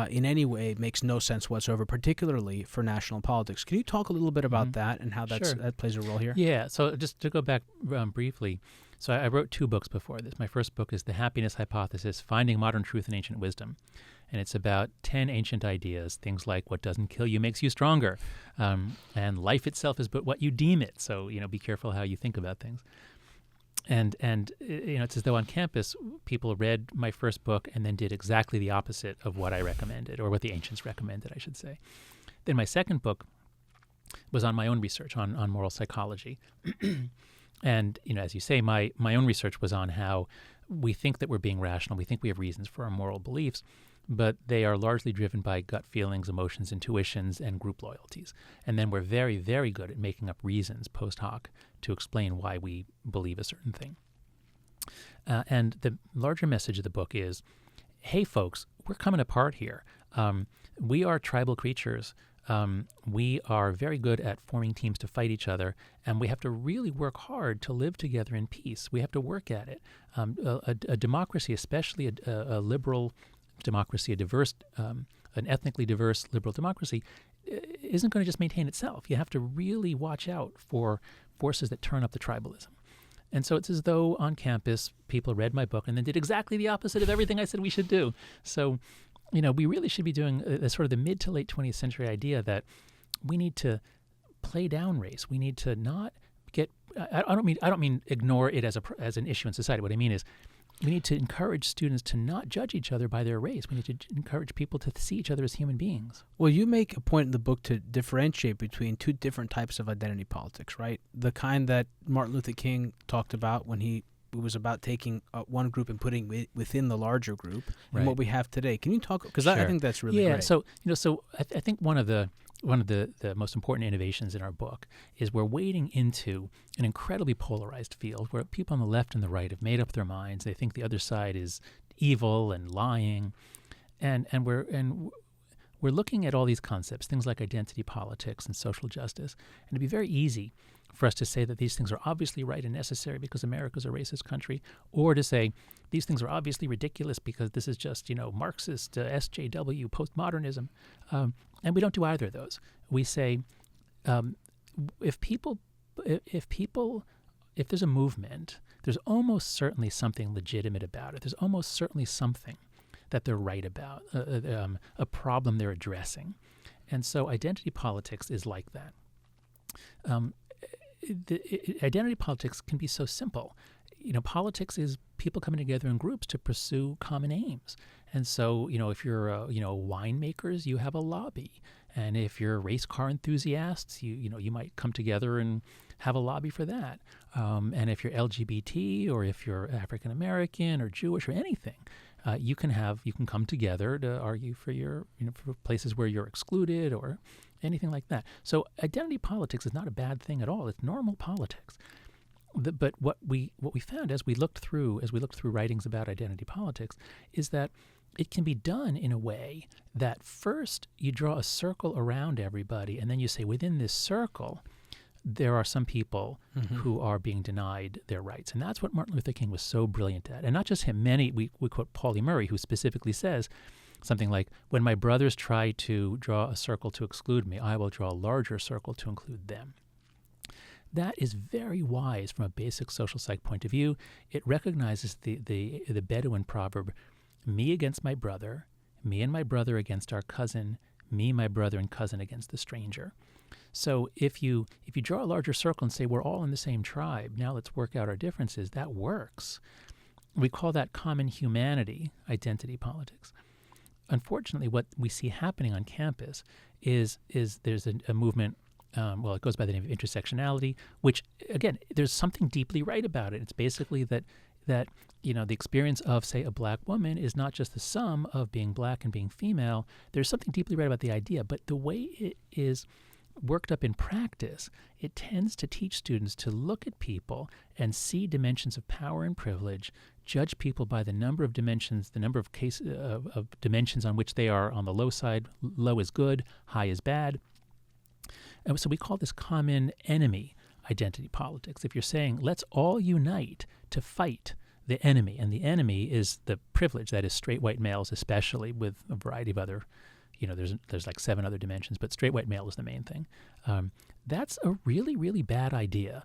Speaker 1: in any way makes no sense whatsoever, particularly for national politics. Can you talk a little bit about that and how that plays a role here?
Speaker 2: Yeah, so just to go back briefly, so I wrote 2 books before this. My first book is The Happiness Hypothesis, Finding Modern Truth in Ancient Wisdom. And it's about 10 ancient ideas, things like what doesn't kill you makes you stronger, and life itself is but what you deem it. So, be careful how you think about things. And it's as though on campus people read my first book and then did exactly the opposite of what I recommended, or what the ancients recommended, I should say. Then my second book was on my own research on moral psychology. And, as you say, my own research was on how we think that we're being rational. We think we have reasons for our moral beliefs, but they are largely driven by gut feelings, emotions, intuitions, and group loyalties. And then we're very, very good at making up reasons post hoc to explain why we believe a certain thing. And the larger message of the book is, hey, folks, we're coming apart here. We are tribal creatures. We are very good at forming teams to fight each other, and we have to really work hard to live together in peace. We have to work at it. A democracy, especially a liberal democracy, a diverse, an ethnically diverse liberal democracy, isn't going to just maintain itself. You have to really watch out for forces that turn up the tribalism. And so it's as though on campus people read my book and then did exactly the opposite of everything I said we should do. So, we really should be doing a sort of the mid to late 20th century idea that we need to play down race. We need to not get. I don't mean ignore it as an issue in society. What I mean is, we need to encourage students to not judge each other by their race. We need to encourage people to see each other as human beings.
Speaker 1: Well, you make a point in the book to differentiate between two different types of identity politics, right? The kind that Martin Luther King talked about when he was about taking one group and putting it within the larger group, and what we have today. Can you talk? Because
Speaker 2: Sure.
Speaker 1: I think that's really great.
Speaker 2: So I think one of the most important innovations in our book is we're wading into an incredibly polarized field where people on the left and the right have made up their minds. They think the other side is evil and lying, and we're looking at all these concepts, things like identity politics and social justice, and it'd be very easy for us to say that these things are obviously right and necessary because America's a racist country, or to say these things are obviously ridiculous because this is just, Marxist SJW postmodernism. And we don't do either of those. We say if there's a movement, there's almost certainly something legitimate about it. There's almost certainly something that they're right about, a problem they're addressing. And so identity politics is like that. Identity politics can be so simple. Politics is people coming together in groups to pursue common aims. And so, if you're, winemakers, you have a lobby. And if you're race car enthusiasts, you might come together and have a lobby for that. And if you're LGBT or if you're African American or Jewish or anything, you can come together to argue for for places where you're excluded or anything like that. So identity politics is not a bad thing at all. It's normal politics. But what we found as we looked through writings about identity politics is that it can be done in a way that first you draw a circle around everybody, and then you say within this circle there are some people who are being denied their rights. And that's what Martin Luther King was so brilliant at. And not just him, we quote Pauli Murray, who specifically says something like, when my brothers try to draw a circle to exclude me, I will draw a larger circle to include them. That is very wise from a basic social psych point of view. It recognizes the Bedouin proverb, me against my brother, me and my brother against our cousin, me, my brother, and cousin against the stranger. So if you draw a larger circle and say we're all in the same tribe, now let's work out our differences, that works. We call that common humanity identity politics. Unfortunately, what we see happening on campus is there's a movement. It goes by the name of intersectionality, which, again, there's something deeply right about it. It's basically that the experience of, say, a black woman is not just the sum of being black and being female. There's something deeply right about the idea, but the way it is worked up in practice, it tends to teach students to look at people and see dimensions of power and privilege, judge people by the number of dimensions, the number of dimensions on which they are on the low side. Low is good, high is bad. And so we call this common enemy identity politics. If you're saying, let's all unite to fight the enemy, and the enemy is the privilege, that is straight white males, especially, with a variety of other, there's like 7 other dimensions, but straight white male is the main thing. That's a really, really bad idea.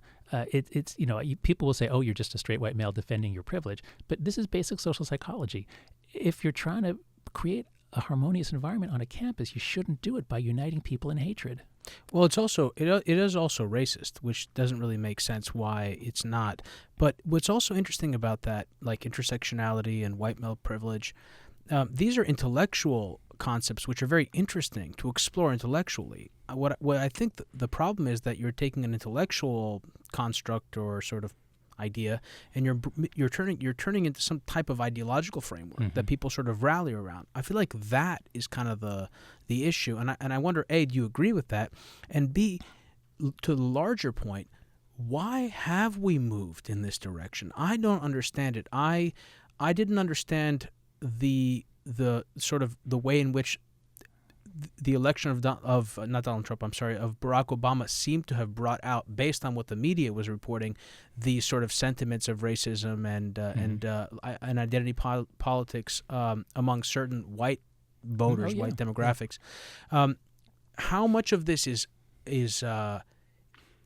Speaker 2: People will say, oh, you're just a straight white male defending your privilege, but this is basic social psychology. If you're trying to create a harmonious environment on a campus, you shouldn't do it by uniting people in hatred.
Speaker 1: Well, it is also racist, which doesn't really make sense why it's not. But what's also interesting about that, like intersectionality and white male privilege, these are intellectual concepts which are very interesting to explore intellectually. What I think the problem is that you're taking an intellectual construct or sort of idea, and you're turning into some type of ideological framework that people sort of rally around. I feel like that is kind of the issue, and I wonder, A, do you agree with that, and B, to the larger point, why have we moved in this direction? I don't understand it. I didn't understand the sort of the way in which the election of Barack Obama seemed to have brought out, based on what the media was reporting, these sort of sentiments of racism and identity politics among certain white voters, white demographics. How much of this is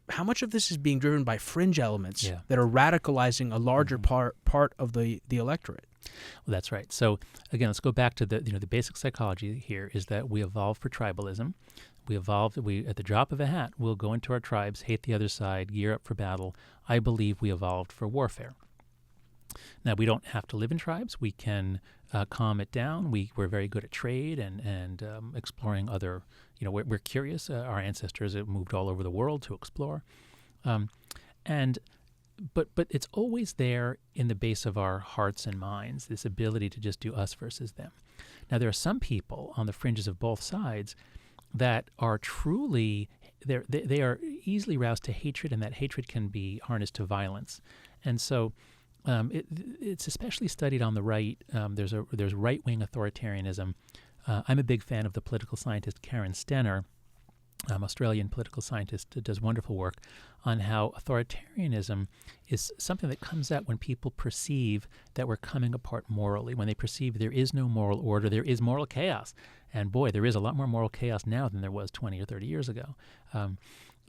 Speaker 1: how much of this is being driven by fringe elements
Speaker 2: Yeah.
Speaker 1: that are radicalizing a larger part of the electorate?
Speaker 2: Well, that's right. So again, let's go back to the basic psychology here is that we evolved for tribalism. We evolved. We at the drop of a hat, we'll go into our tribes, hate the other side, gear up for battle. I believe we evolved for warfare. Now, we don't have to live in tribes. We can calm it down. We're very good at trade and exploring other, we're curious. Our ancestors have moved all over the world to explore. But it's always there in the base of our hearts and minds, this ability to just do us versus them. Now, there are some people on the fringes of both sides that are truly, they are easily roused to hatred, and that hatred can be harnessed to violence. And so it's especially studied on the right. There's right-wing authoritarianism. I'm a big fan of the political scientist Karen Stenner, Australian political scientist, that does wonderful work on how authoritarianism is something that comes out when people perceive that we're coming apart morally, when they perceive there is no moral order, there is moral chaos. And boy, there is a lot more moral chaos now than there was 20 or 30 years ago.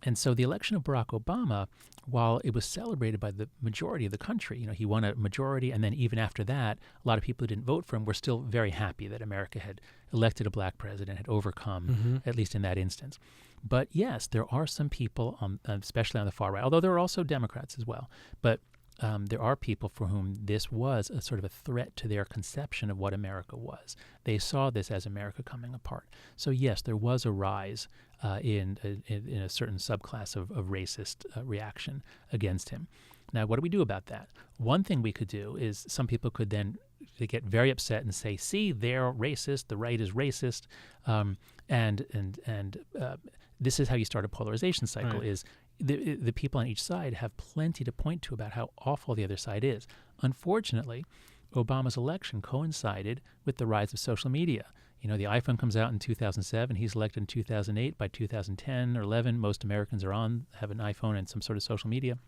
Speaker 2: And so the election of Barack Obama, while it was celebrated by the majority of the country, he won a majority, and then even after that, a lot of people who didn't vote for him were still very happy that America had elected a black president, had overcome, at least in that instance. But yes, there are some people, especially on the far right, although there are also Democrats as well, but there are people for whom this was a sort of a threat to their conception of what America was. They saw this as America coming apart. So yes, there was a rise in a certain subclass of racist reaction against him. Now, what do we do about that? One thing we could do is some people could then they get very upset and say, "See, they're racist. The right is racist," and this is how you start a polarization cycle.
Speaker 1: Right.
Speaker 2: Is the people on each side have plenty to point to about how awful the other side is. Unfortunately, Obama's election coincided with the rise of social media. The iPhone comes out in 2007. He's elected in 2008. By 2010 or 11, most Americans have an iPhone and some sort of social media.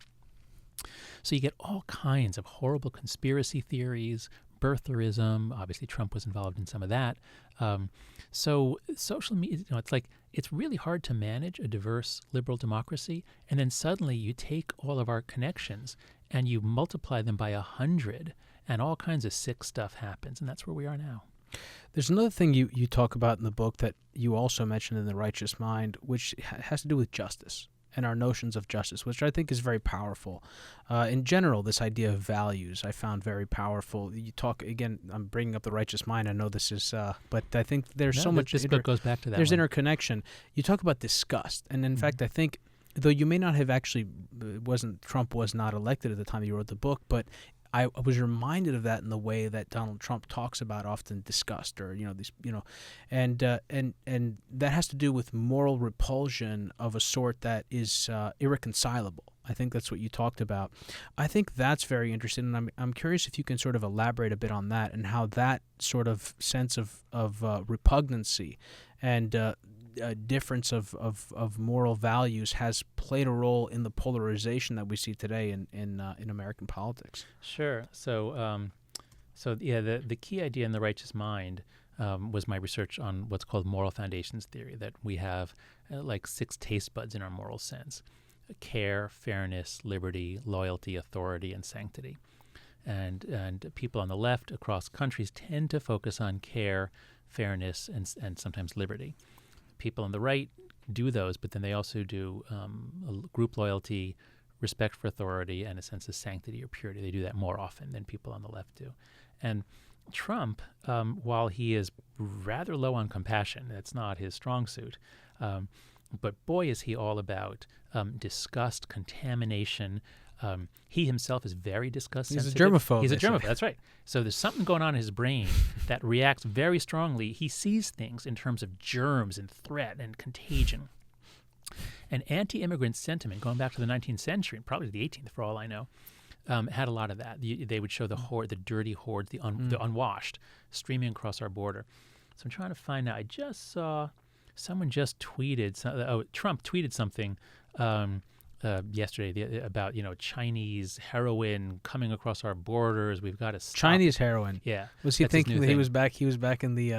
Speaker 2: So you get all kinds of horrible conspiracy theories, birtherism. Obviously, Trump was involved in some of that. So social media, it's really hard to manage a diverse liberal democracy, and then suddenly you take all of our connections and you multiply them by 100, and all kinds of sick stuff happens, and that's where we are now.
Speaker 1: There's another thing you talk about in the book that you also mentioned in The Righteous Mind, which has to do with justice and our notions of justice, which I think is very powerful. In general, this idea of values I found very powerful. You talk, again, I'm bringing up The Righteous Mind. I know this is, but I think there's so much.
Speaker 2: This book goes back to that.
Speaker 1: There's
Speaker 2: one.
Speaker 1: Interconnection. You talk about disgust. And in fact, I think, though you may not have actually, Trump was not elected at the time you wrote the book, but I was reminded of that in the way that Donald Trump talks about often disgust, or and that has to do with moral repulsion of a sort that is irreconcilable. I think that's what you talked about. I think that's very interesting, and I'm curious if you can sort of elaborate a bit on that and how that sort of sense of repugnancy and difference of moral values has played a role in the polarization that we see today in American politics.
Speaker 2: Sure. So the key idea in The Righteous Mind was my research on what's called moral foundations theory, that we have like 6 taste buds in our moral sense: care, fairness, liberty, loyalty, authority, and sanctity. And people on the left across countries tend to focus on care, fairness, and sometimes liberty. People on the right do those, but then they also do group loyalty, respect for authority, and a sense of sanctity or purity. They do that more often than people on the left do. And Trump, while he is rather low on compassion, that's not his strong suit, but boy, is he all about disgust, contamination. He himself is very disgust sensitive.
Speaker 1: He's a germaphobe.
Speaker 2: He's a germaphobe, that's right. So there's something going on in his brain that reacts very strongly. He sees things in terms of germs and threat and contagion. And anti-immigrant sentiment, going back to the 19th century, and probably the 18th for all I know, had a lot of that. They would show the dirty hordes, the unwashed, streaming across our border. So I'm trying to find out. I just saw someone just tweeted, Trump tweeted something yesterday about Chinese heroin coming across our borders. We've got to stop
Speaker 1: Chinese heroin.
Speaker 2: Yeah,
Speaker 1: was he thinking that he was back? He was back in the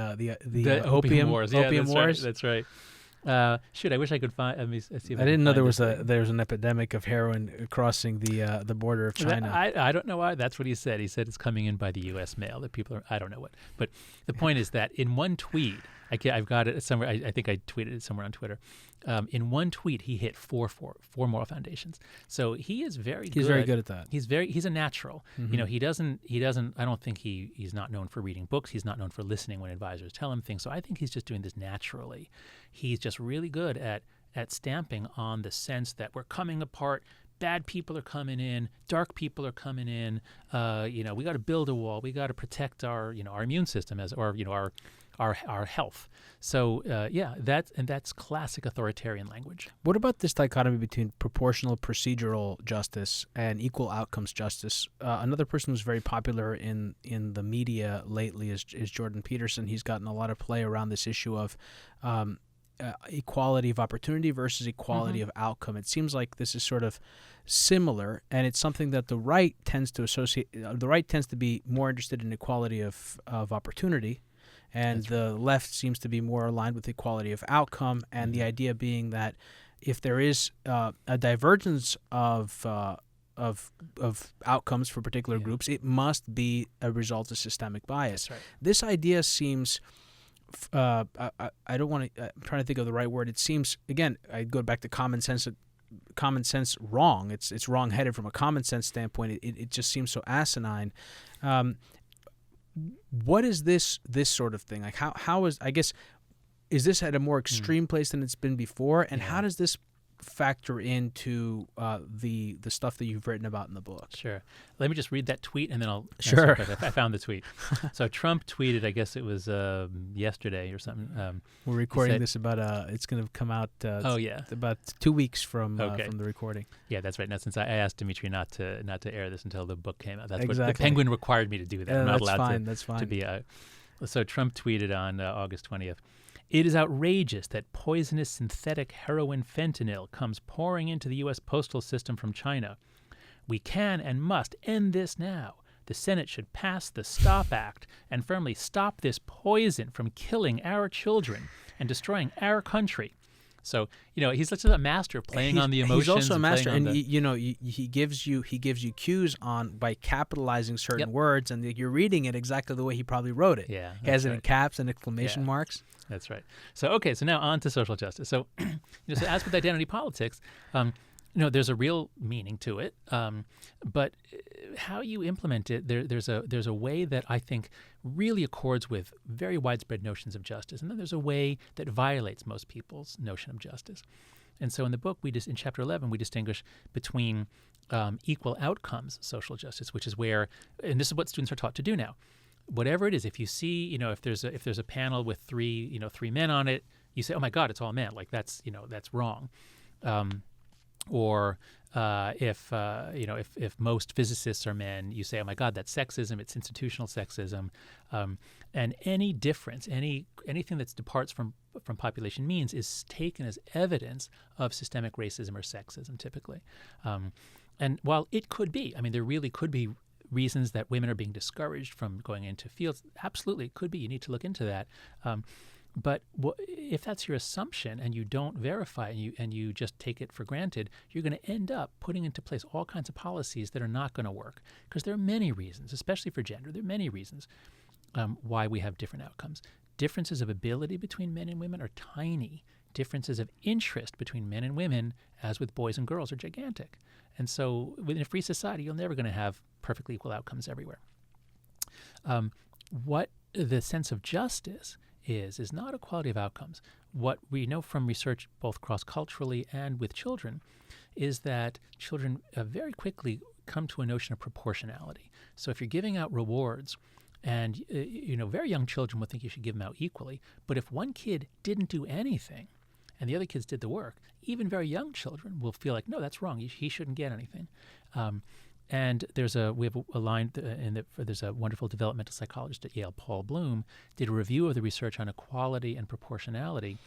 Speaker 1: opium wars.
Speaker 2: Yeah, that's right. Shoot, I wish I could find. Let me see if
Speaker 1: I
Speaker 2: I
Speaker 1: didn't
Speaker 2: can
Speaker 1: know there
Speaker 2: find
Speaker 1: was an epidemic of heroin crossing the border of China.
Speaker 2: I don't know why. That's what he said. He said it's coming in by the U.S. mail. That people are. I don't know what. But the point is that in one tweet, I've got it somewhere. I think I tweeted it somewhere on Twitter. In one tweet, he hit four moral foundations. So he is very good.
Speaker 1: He's very good at that.
Speaker 2: He's a natural.
Speaker 1: Mm-hmm.
Speaker 2: You know, he doesn't. I don't think he's not known for reading books. He's not known for listening when advisors tell him things. So I think he's just doing this naturally. He's just really good at stamping on the sense that we're coming apart. Bad people are coming in. Dark people are coming in. We got to build a wall. We got to protect our immune system our health. So that's classic authoritarian language.
Speaker 1: What about this dichotomy between proportional procedural justice and equal outcomes justice? Another person who's very popular in the media lately is Jordan Peterson. He's gotten a lot of play around this issue of equality of opportunity versus equality of outcome. It seems like this is sort of similar, and it's something that the right tends to associate. The right tends to be more interested in equality of opportunity, and the left seems to be more aligned with equality of outcome. And the idea being that if there is a divergence of outcomes for particular groups, it must be a result of systemic bias.
Speaker 2: That's right.
Speaker 1: This idea seems. I don't want to. I'm trying to think of the right word. It seems, again, I go back to common sense. Common sense wrong. It's wrong-headed from a common sense standpoint. It just seems so asinine. What is this sort of thing like? How is, I guess, is this at a more extreme place than it's been before? And how does this factor into the stuff that you've written about in the book?
Speaker 2: Sure. Let me just read that tweet, and then I'll
Speaker 1: Sure.
Speaker 2: I found the tweet. So Trump tweeted, I guess it was yesterday or something.
Speaker 1: We're recording this about it's going to come out about 2 weeks from the recording.
Speaker 2: Yeah, that's right. Now, since I asked Demetri not to air this until the book came out, that's
Speaker 1: exactly.
Speaker 2: what the Penguin required me to do that. I'm not allowed
Speaker 1: that's fine.
Speaker 2: to be so Trump tweeted on August 20th. It is outrageous that poisonous synthetic heroin fentanyl comes pouring into the U.S. postal system from China. We can and must end this now. The Senate should pass the STOP Act and firmly stop this poison from killing our children and destroying our country. So, he's such a master of playing on the emotions.
Speaker 1: He's also a master, and
Speaker 2: he
Speaker 1: gives you cues by capitalizing certain words, and you're reading it exactly the way he probably wrote it.
Speaker 2: Yeah,
Speaker 1: he has it in caps and exclamation marks.
Speaker 2: That's right. So now on to social justice. So, so as with identity politics, there's a real meaning to it, but how you implement it, there's a way that I think really accords with very widespread notions of justice, and then there's a way that violates most people's notion of justice. And so in the book, in Chapter 11, we distinguish between equal outcomes social justice, which is where, and this is what students are taught to do now. Whatever it is, if you see, if there's a panel with three men on it, you say, "Oh my God, it's all men!" Like that's wrong. Or if most physicists are men, you say, "Oh my God, that's sexism. It's institutional sexism." And any difference, anything that departs from population means is taken as evidence of systemic racism or sexism, typically. And while it could be, there really could be reasons that women are being discouraged from going into fields. Absolutely, it could be. You need to look into that. But if that's your assumption and you don't verify and you just take it for granted, you're going to end up putting into place all kinds of policies that are not going to work. Because there are many reasons, especially for gender, there are many reasons why we have different outcomes. Differences of ability between men and women are tiny. Differences of interest between men and women, as with boys and girls, are gigantic. And so within a free society, you're never going to have perfectly equal outcomes everywhere. What the sense of justice is not equality of outcomes. What we know from research, both cross-culturally and with children, is that children very quickly come to a notion of proportionality. So if you're giving out rewards, and very young children will think you should give them out equally, but if one kid didn't do anything and the other kids did the work, even very young children will feel like, no, that's wrong. He shouldn't get anything. And there's a wonderful developmental psychologist at Yale, Paul Bloom, did a review of the research on equality and proportionality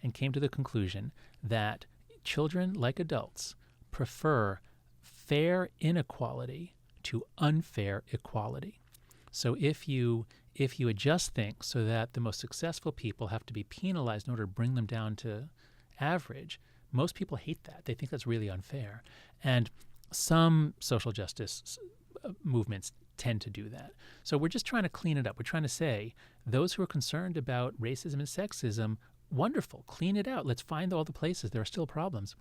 Speaker 2: and came to the conclusion that children, like adults, prefer fair inequality to unfair equality. So if you if you adjust things so that the most successful people have to be penalized in order to bring them down to average, most people hate that. They think that's really unfair. And some social justice movements tend to do that. So we're just trying to clean it up. We're trying to say those who are concerned about racism and sexism, wonderful, clean it out. Let's find all the places there are still problems.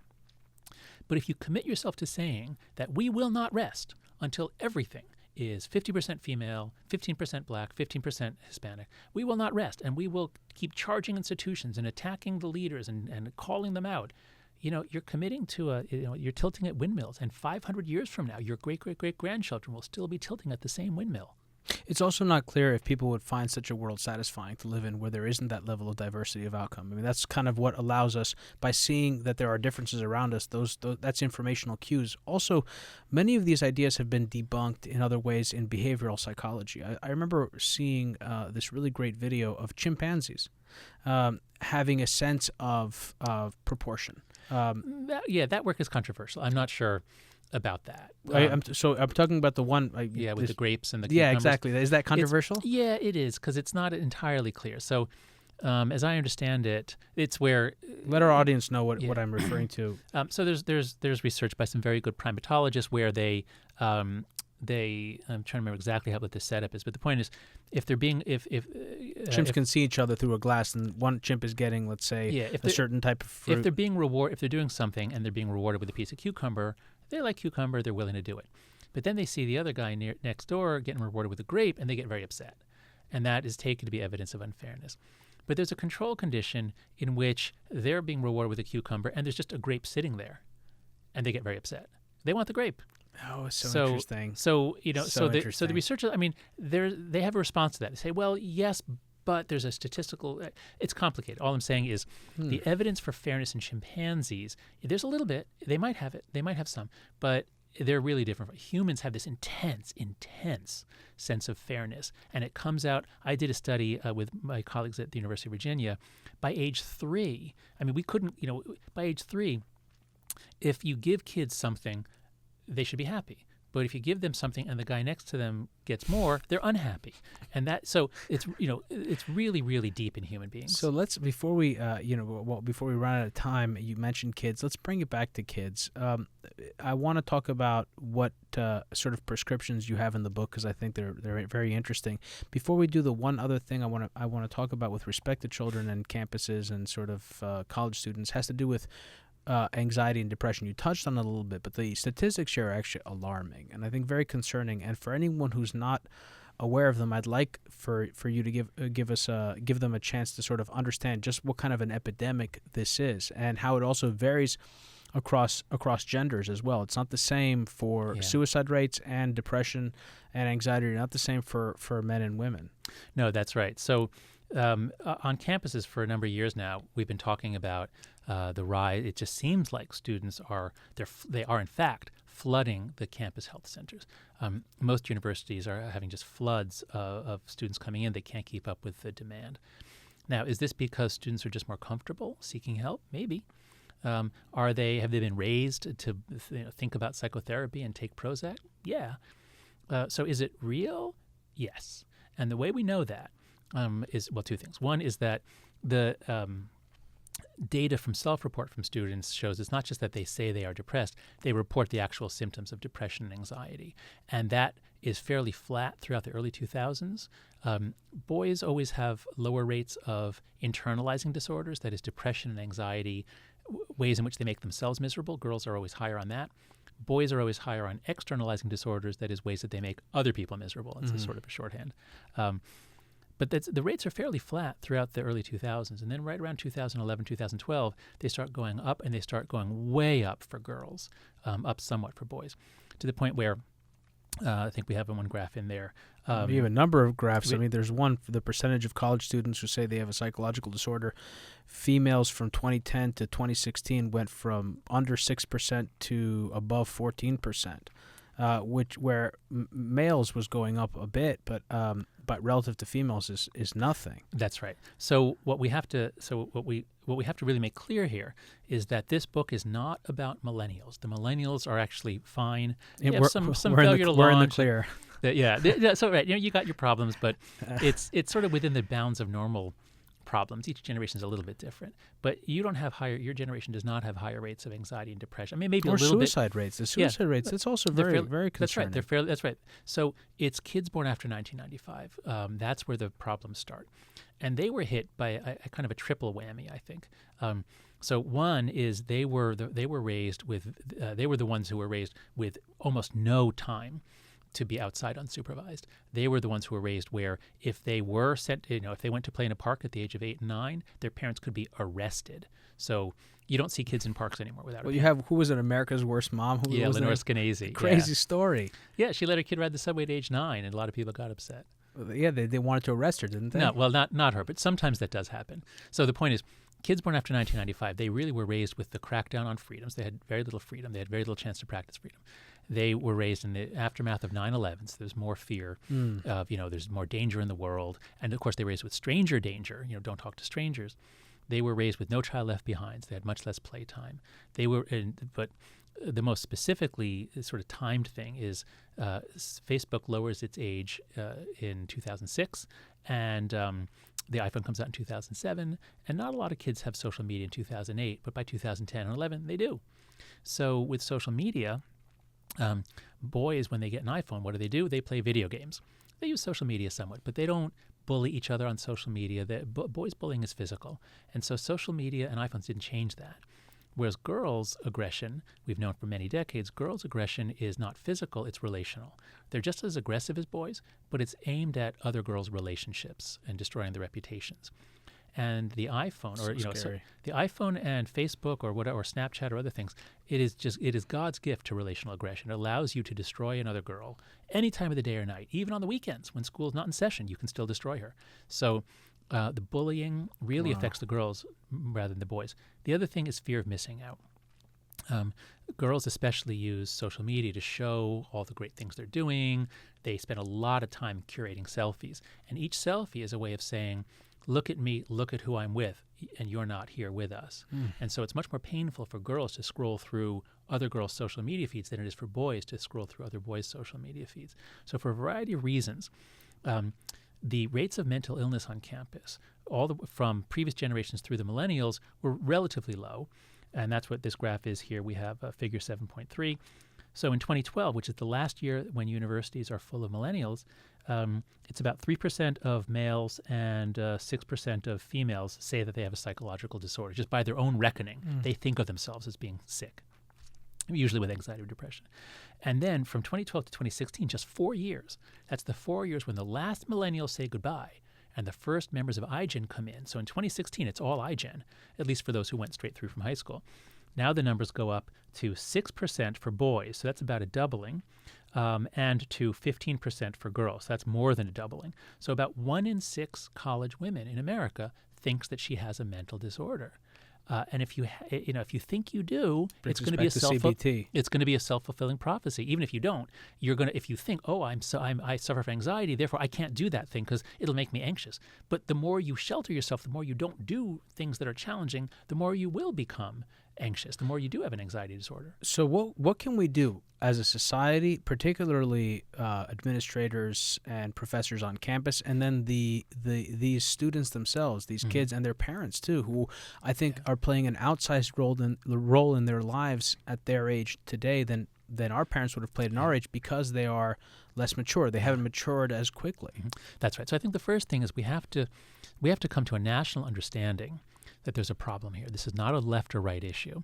Speaker 2: But if you commit yourself to saying that we will not rest until everything is 50% female, 15% black, 15% Hispanic, we will not rest, and we will keep charging institutions and attacking the leaders and calling them out, you're committing to you're tilting at windmills, and 500 years from now, your great-great-great-grandchildren will still be tilting at the same windmill.
Speaker 1: It's also not clear if people would find such a world satisfying to live in where there isn't that level of diversity of outcome. I mean, that's kind of what allows us, by seeing that there are differences around us, that's informational cues. Also, many of these ideas have been debunked in other ways in behavioral psychology. I remember seeing this really great video of chimpanzees having a sense of proportion.
Speaker 2: That work is controversial. I'm not sure about that.
Speaker 1: I'm talking about the one.
Speaker 2: With the grapes and the cucumbers.
Speaker 1: Yeah, exactly. Is that controversial?
Speaker 2: It is, because it's not entirely clear. So, as I understand it, it's where
Speaker 1: let our audience know what I'm referring to.
Speaker 2: So there's research by some very good primatologists where they I'm trying to remember exactly what the setup is, but the point is, if they're being if
Speaker 1: chimps can see each other through a glass, and one chimp is getting, let's say, a certain type of fruit.
Speaker 2: If they're doing something and they're being rewarded with a piece of cucumber, they like cucumber, they're willing to do it. But then they see the other guy next door getting rewarded with a grape, and they get very upset. And that is taken to be evidence of unfairness. But there's a control condition in which they're being rewarded with a cucumber, and there's just a grape sitting there, and they get very upset. They want the grape.
Speaker 1: Oh, it's so interesting.
Speaker 2: So the researchers, they have a response to that. They say, well, yes, but there's a statistical. It's complicated. All I'm saying is the evidence for fairness in chimpanzees. There's a little bit. They might have it. They might have some, but they're really different. Humans have this intense sense of fairness, and it comes out. I did a study with my colleagues at the University of Virginia. By age 3, we couldn't. By age 3, if you give kids something, they should be happy. But if you give them something and the guy next to them gets more, they're unhappy. And it's really, really deep in human beings.
Speaker 1: So before we run out of time, you mentioned kids. Let's bring it back to kids. I want to talk about what sort of prescriptions you have in the book, because I think they're very interesting. Before we do, the one other thing I want to talk about with respect to children and campuses and sort of college students has to do with anxiety and depression. You touched on it a little bit, but the statistics here are actually alarming and I think very concerning. And for anyone who's not aware of them, I'd like for you to give them a chance to sort of understand just what kind of an epidemic this is and how it also varies across genders as well. It's not the same for suicide rates and depression and anxiety. They're not the same for men and women.
Speaker 2: No, that's right. So on campuses for a number of years now, we've been talking about the rise. It just seems like students are in fact flooding the campus health centers. Most universities are having just floods of students coming in. They can't keep up with the demand. Now, is this because students are just more comfortable seeking help? Maybe. Have they been raised to think about psychotherapy and take Prozac? Yeah. So is it real? Yes. And the way we know that is two things. One is that the data from self-report from students shows it's not just that they say they are depressed, they report the actual symptoms of depression and anxiety. And that is fairly flat throughout the early 2000s. Boys always have lower rates of internalizing disorders, that is depression and anxiety, ways in which they make themselves miserable. Girls are always higher on that. Boys are always higher on externalizing disorders, that is ways that they make other people miserable. It's a sort of a shorthand. But the rates are fairly flat throughout the early 2000s. And then right around 2011, 2012, they start going up, and they start going way up for girls, up somewhat for boys, to the point where I think we have one graph in there.
Speaker 1: You have a number of graphs. There's one for the percentage of college students who say they have a psychological disorder. Females from 2010 to 2016 went from under 6% to above 14%, where males was going up a bit, but relative to females is nothing.
Speaker 2: That's right. So what we have to really make clear here is that this book is not about millennials. The millennials are actually fine. They have some failure to launch.
Speaker 1: We're in the clear.
Speaker 2: So right, you got your problems, but it's sort of within the bounds of normal problems. Each generation is a little bit different, but you don't have your generation does not have higher rates of anxiety and depression. I mean, maybe
Speaker 1: or
Speaker 2: a little
Speaker 1: suicide rates. The suicide rates, it's also very concerning.
Speaker 2: That's right. So it's kids born after 1995. That's where the problems start. And they were hit by a kind of a triple whammy, I think. So one is they were the ones who were raised with almost no time to be outside unsupervised. They were the ones who were raised where if they were sent, if they went to play in a park at the age of 8 and 9, their parents could be arrested. So you don't see kids in parks anymore without.
Speaker 1: Well, you have who was it? America's Worst Mom.
Speaker 2: Lenore Skenazy.
Speaker 1: Crazy story.
Speaker 2: Yeah, she let her kid ride the subway at age 9, and a lot of people got upset.
Speaker 1: Yeah, they wanted to arrest her, didn't they?
Speaker 2: No, well, not her, but sometimes that does happen. So the point is, kids born after 1995, they really were raised with the crackdown on freedoms. They had very little freedom. They had very little chance to practice freedom. They were raised in the aftermath of 9/11, so there's more fear of, there's more danger in the world. And, of course, they were raised with stranger danger, don't talk to strangers. They were raised with no child left behind, so they had much less playtime. But the most specifically sort of timed thing is Facebook lowers its age in 2006, and the iPhone comes out in 2007, and not a lot of kids have social media in 2008, but by 2010 and 11, they do. So with social media, boys, when they get an iPhone, what do? They play video games. They use social media somewhat, but they don't bully each other on social media. Boys bullying is physical. And so social media and iPhones didn't change that. Whereas girls' aggression, we've known for many decades, girls' aggression is not physical, it's relational. They're just as aggressive as boys, but it's aimed at other girls' relationships and destroying their reputations. And the iPhone, the iPhone and Facebook or whatever, or Snapchat or other things, it is God's gift to relational aggression. It allows you to destroy another girl any time of the day or night, even on the weekends when school's not in session. You can still destroy her. So the bullying really affects the girls rather than the boys. The other thing is fear of missing out. Girls especially use social media to show all the great things they're doing. They spend a lot of time curating selfies, and each selfie is a way of saying, look at me, look at who I'm with, and you're not here with us. And so it's much more painful for girls to scroll through other girls' social media feeds than it is for boys to scroll through other boys' social media feeds. So for a variety of reasons, the rates of mental illness on campus, from previous generations through the millennials, were relatively low. And that's what this graph is here. We have figure 7.3. So in 2012, which is the last year when universities are full of millennials, it's about 3% of males and 6% of females say that they have a psychological disorder. Just by their own reckoning, they think of themselves as being sick, usually with anxiety or depression. And then from 2012 to 2016, just 4 years, that's the 4 years when the last millennials say goodbye and the first members of iGen come in. So in 2016, it's all iGen, at least for those who went straight through from high school. Now the numbers go up to 6% for boys, so that's about a doubling, and to 15% for girls. That's more than a doubling. So about 1 in 6 college women in America thinks that she has a mental disorder. And if you think you do, it's going to be a self-fulfilling prophecy. Even if you don't, you're going to. If you think, I suffer from anxiety, therefore I can't do that thing because it'll make me anxious. But the more you shelter yourself, the more you don't do things that are challenging, the more you will become anxious. The more you do have an anxiety disorder.
Speaker 1: So what can we do as a society, particularly administrators and professors on campus, and then these students themselves, these kids and their parents too, who I think are playing an outsized role in their lives at their age today than our parents would have played in our age because they are less mature. They haven't matured as quickly.
Speaker 2: That's right. So I think the first thing is we have to come to a national understanding that there's a problem here. This is not a left or right issue.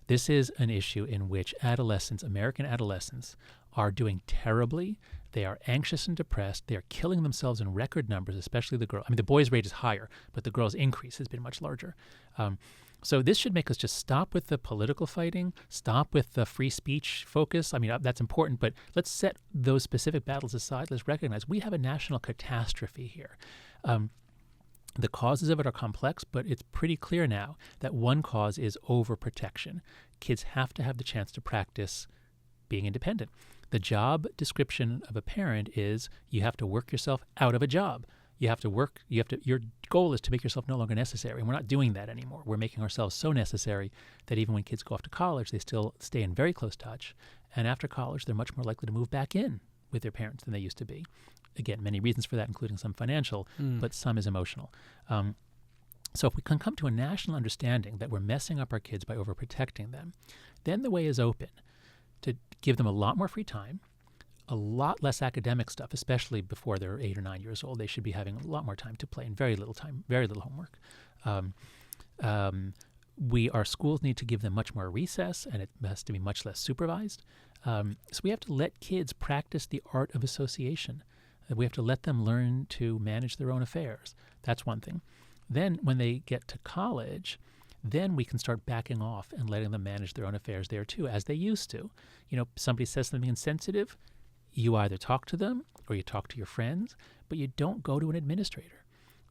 Speaker 2: This is an issue in which American adolescents, are doing terribly. They are anxious and depressed. They are killing themselves in record numbers, especially the girls. I mean, the boys' rate is higher, but the girls' increase has been much larger. So this should make us just stop with the political fighting, stop with the free speech focus. I mean, that's important, but let's set those specific battles aside. Let's recognize we have a national catastrophe here. The causes of it are complex, but it's pretty clear now that one cause is overprotection. Kids have to have the chance to practice being independent. The job description of a parent is you have to work yourself out of a job. Your goal is to make yourself no longer necessary, and we're not doing that anymore. We're making ourselves so necessary that even when kids go off to college, they still stay in very close touch, and after college, they're much more likely to move back in with their parents than they used to be. Again, many reasons for that, including some financial, but some is emotional. So if we can come to a national understanding that we're messing up our kids by overprotecting them, then the way is open to give them a lot more free time, a lot less academic stuff, especially before they're 8 or 9 years old. They should be having a lot more time to play and very little time, very little homework. Our schools need to give them much more recess, and it has to be much less supervised. So we have to let kids practice the art of association. We have to let them learn to manage their own affairs. That's one thing. Then when they get to college, then we can start backing off and letting them manage their own affairs there too, as they used to. Somebody says something insensitive, you either talk to them or you talk to your friends, but you don't go to an administrator.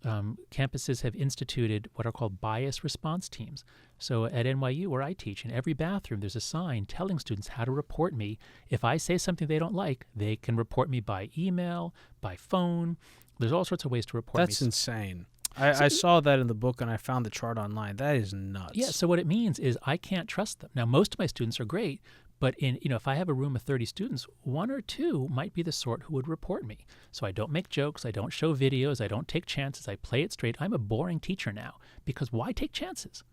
Speaker 2: Campuses have instituted what are called bias response teams. So at NYU, where I teach, in every bathroom there's a sign telling students how to report me. If I say something they don't like, they can report me by email, by phone. There's all sorts of ways to report me.
Speaker 1: That's insane. I saw that in the book, and I found the chart online. That is nuts.
Speaker 2: Yeah, so what it means is I can't trust them. Now, most of my students are great, but if I have a room of 30 students, 1 or 2 might be the sort who would report me. So I don't make jokes, I don't show videos, I don't take chances, I play it straight. I'm a boring teacher now, because why take chances?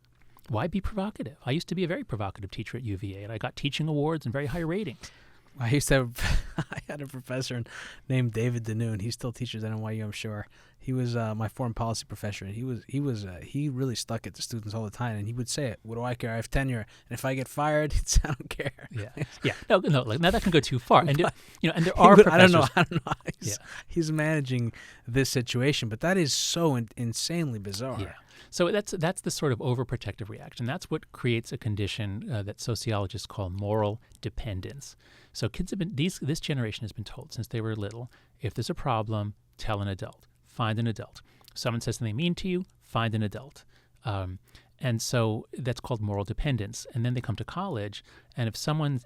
Speaker 2: Why be provocative? I used to be a very provocative teacher at UVA, and I got teaching awards and very high ratings.
Speaker 1: I had a professor named David Danoon. He still teaches at NYU, I'm sure. He was my foreign policy professor, and he really stuck it to students all the time. And he would say, "What do I care? I have tenure, and if I get fired, I don't care."
Speaker 2: Yeah. No. Now that can go too far. And and there are professors.
Speaker 1: I don't know. He's managing this situation, but that is so insanely bizarre.
Speaker 2: Yeah. So that's the sort of overprotective reaction. That's what creates a condition that sociologists call moral dependence. So kids have this generation has been told since they were little, if there's a problem, tell an adult, find an adult. Someone says something mean to you, find an adult. And so that's called moral dependence. And then they come to college, and if someone's,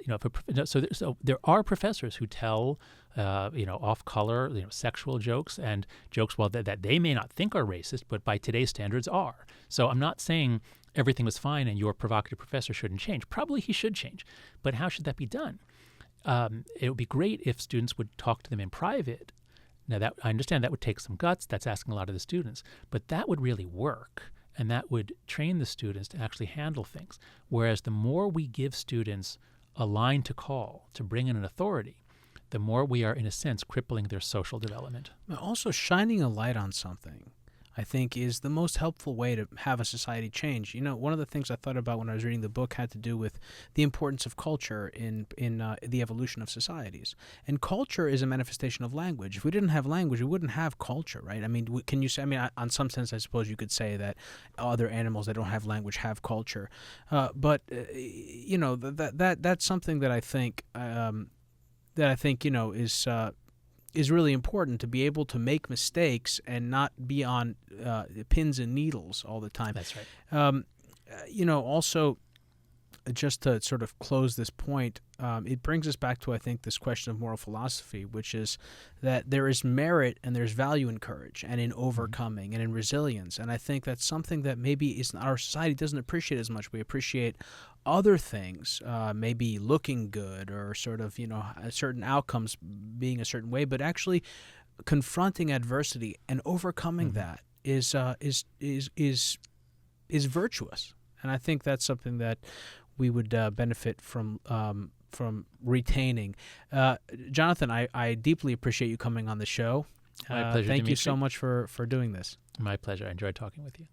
Speaker 2: so there are professors who tell, off-color, sexual jokes and jokes, that they may not think are racist, but by today's standards are. So I'm not saying everything was fine and your provocative professor shouldn't change. Probably he should change. But how should that be done? It would be great if students would talk to them in private. Now, I understand that would take some guts. That's asking a lot of the students. But that would really work. And that would train the students to actually handle things. Whereas the more we give students a line to call to bring in an authority, the more we are, in a sense, crippling their social development.
Speaker 1: Also, shining a light on something, I think, is the most helpful way to have a society change. One of the things I thought about when I was reading the book had to do with the importance of culture in the evolution of societies. And culture is a manifestation of language. If we didn't have language, we wouldn't have culture, right? I mean, can you say? I mean, on some sense, I suppose you could say that other animals that don't have language have culture, but that's something that I think is really important, to be able to make mistakes and not be on pins and needles all the time.
Speaker 2: That's right.
Speaker 1: Also, just to sort of close this point, it brings us back to, I think, this question of moral philosophy, which is that there is merit and there's value in courage and in overcoming and in resilience. And I think that's something that maybe our society doesn't appreciate as much. We appreciate other things, maybe looking good or sort of, certain outcomes being a certain way, but actually confronting adversity and overcoming that is virtuous. And I think that's something that we would benefit from retaining. Jonathan, I deeply appreciate you coming on the show.
Speaker 2: My pleasure,
Speaker 1: Thank
Speaker 2: Demetri.
Speaker 1: you so much for doing this.
Speaker 2: My pleasure. I enjoyed talking with you.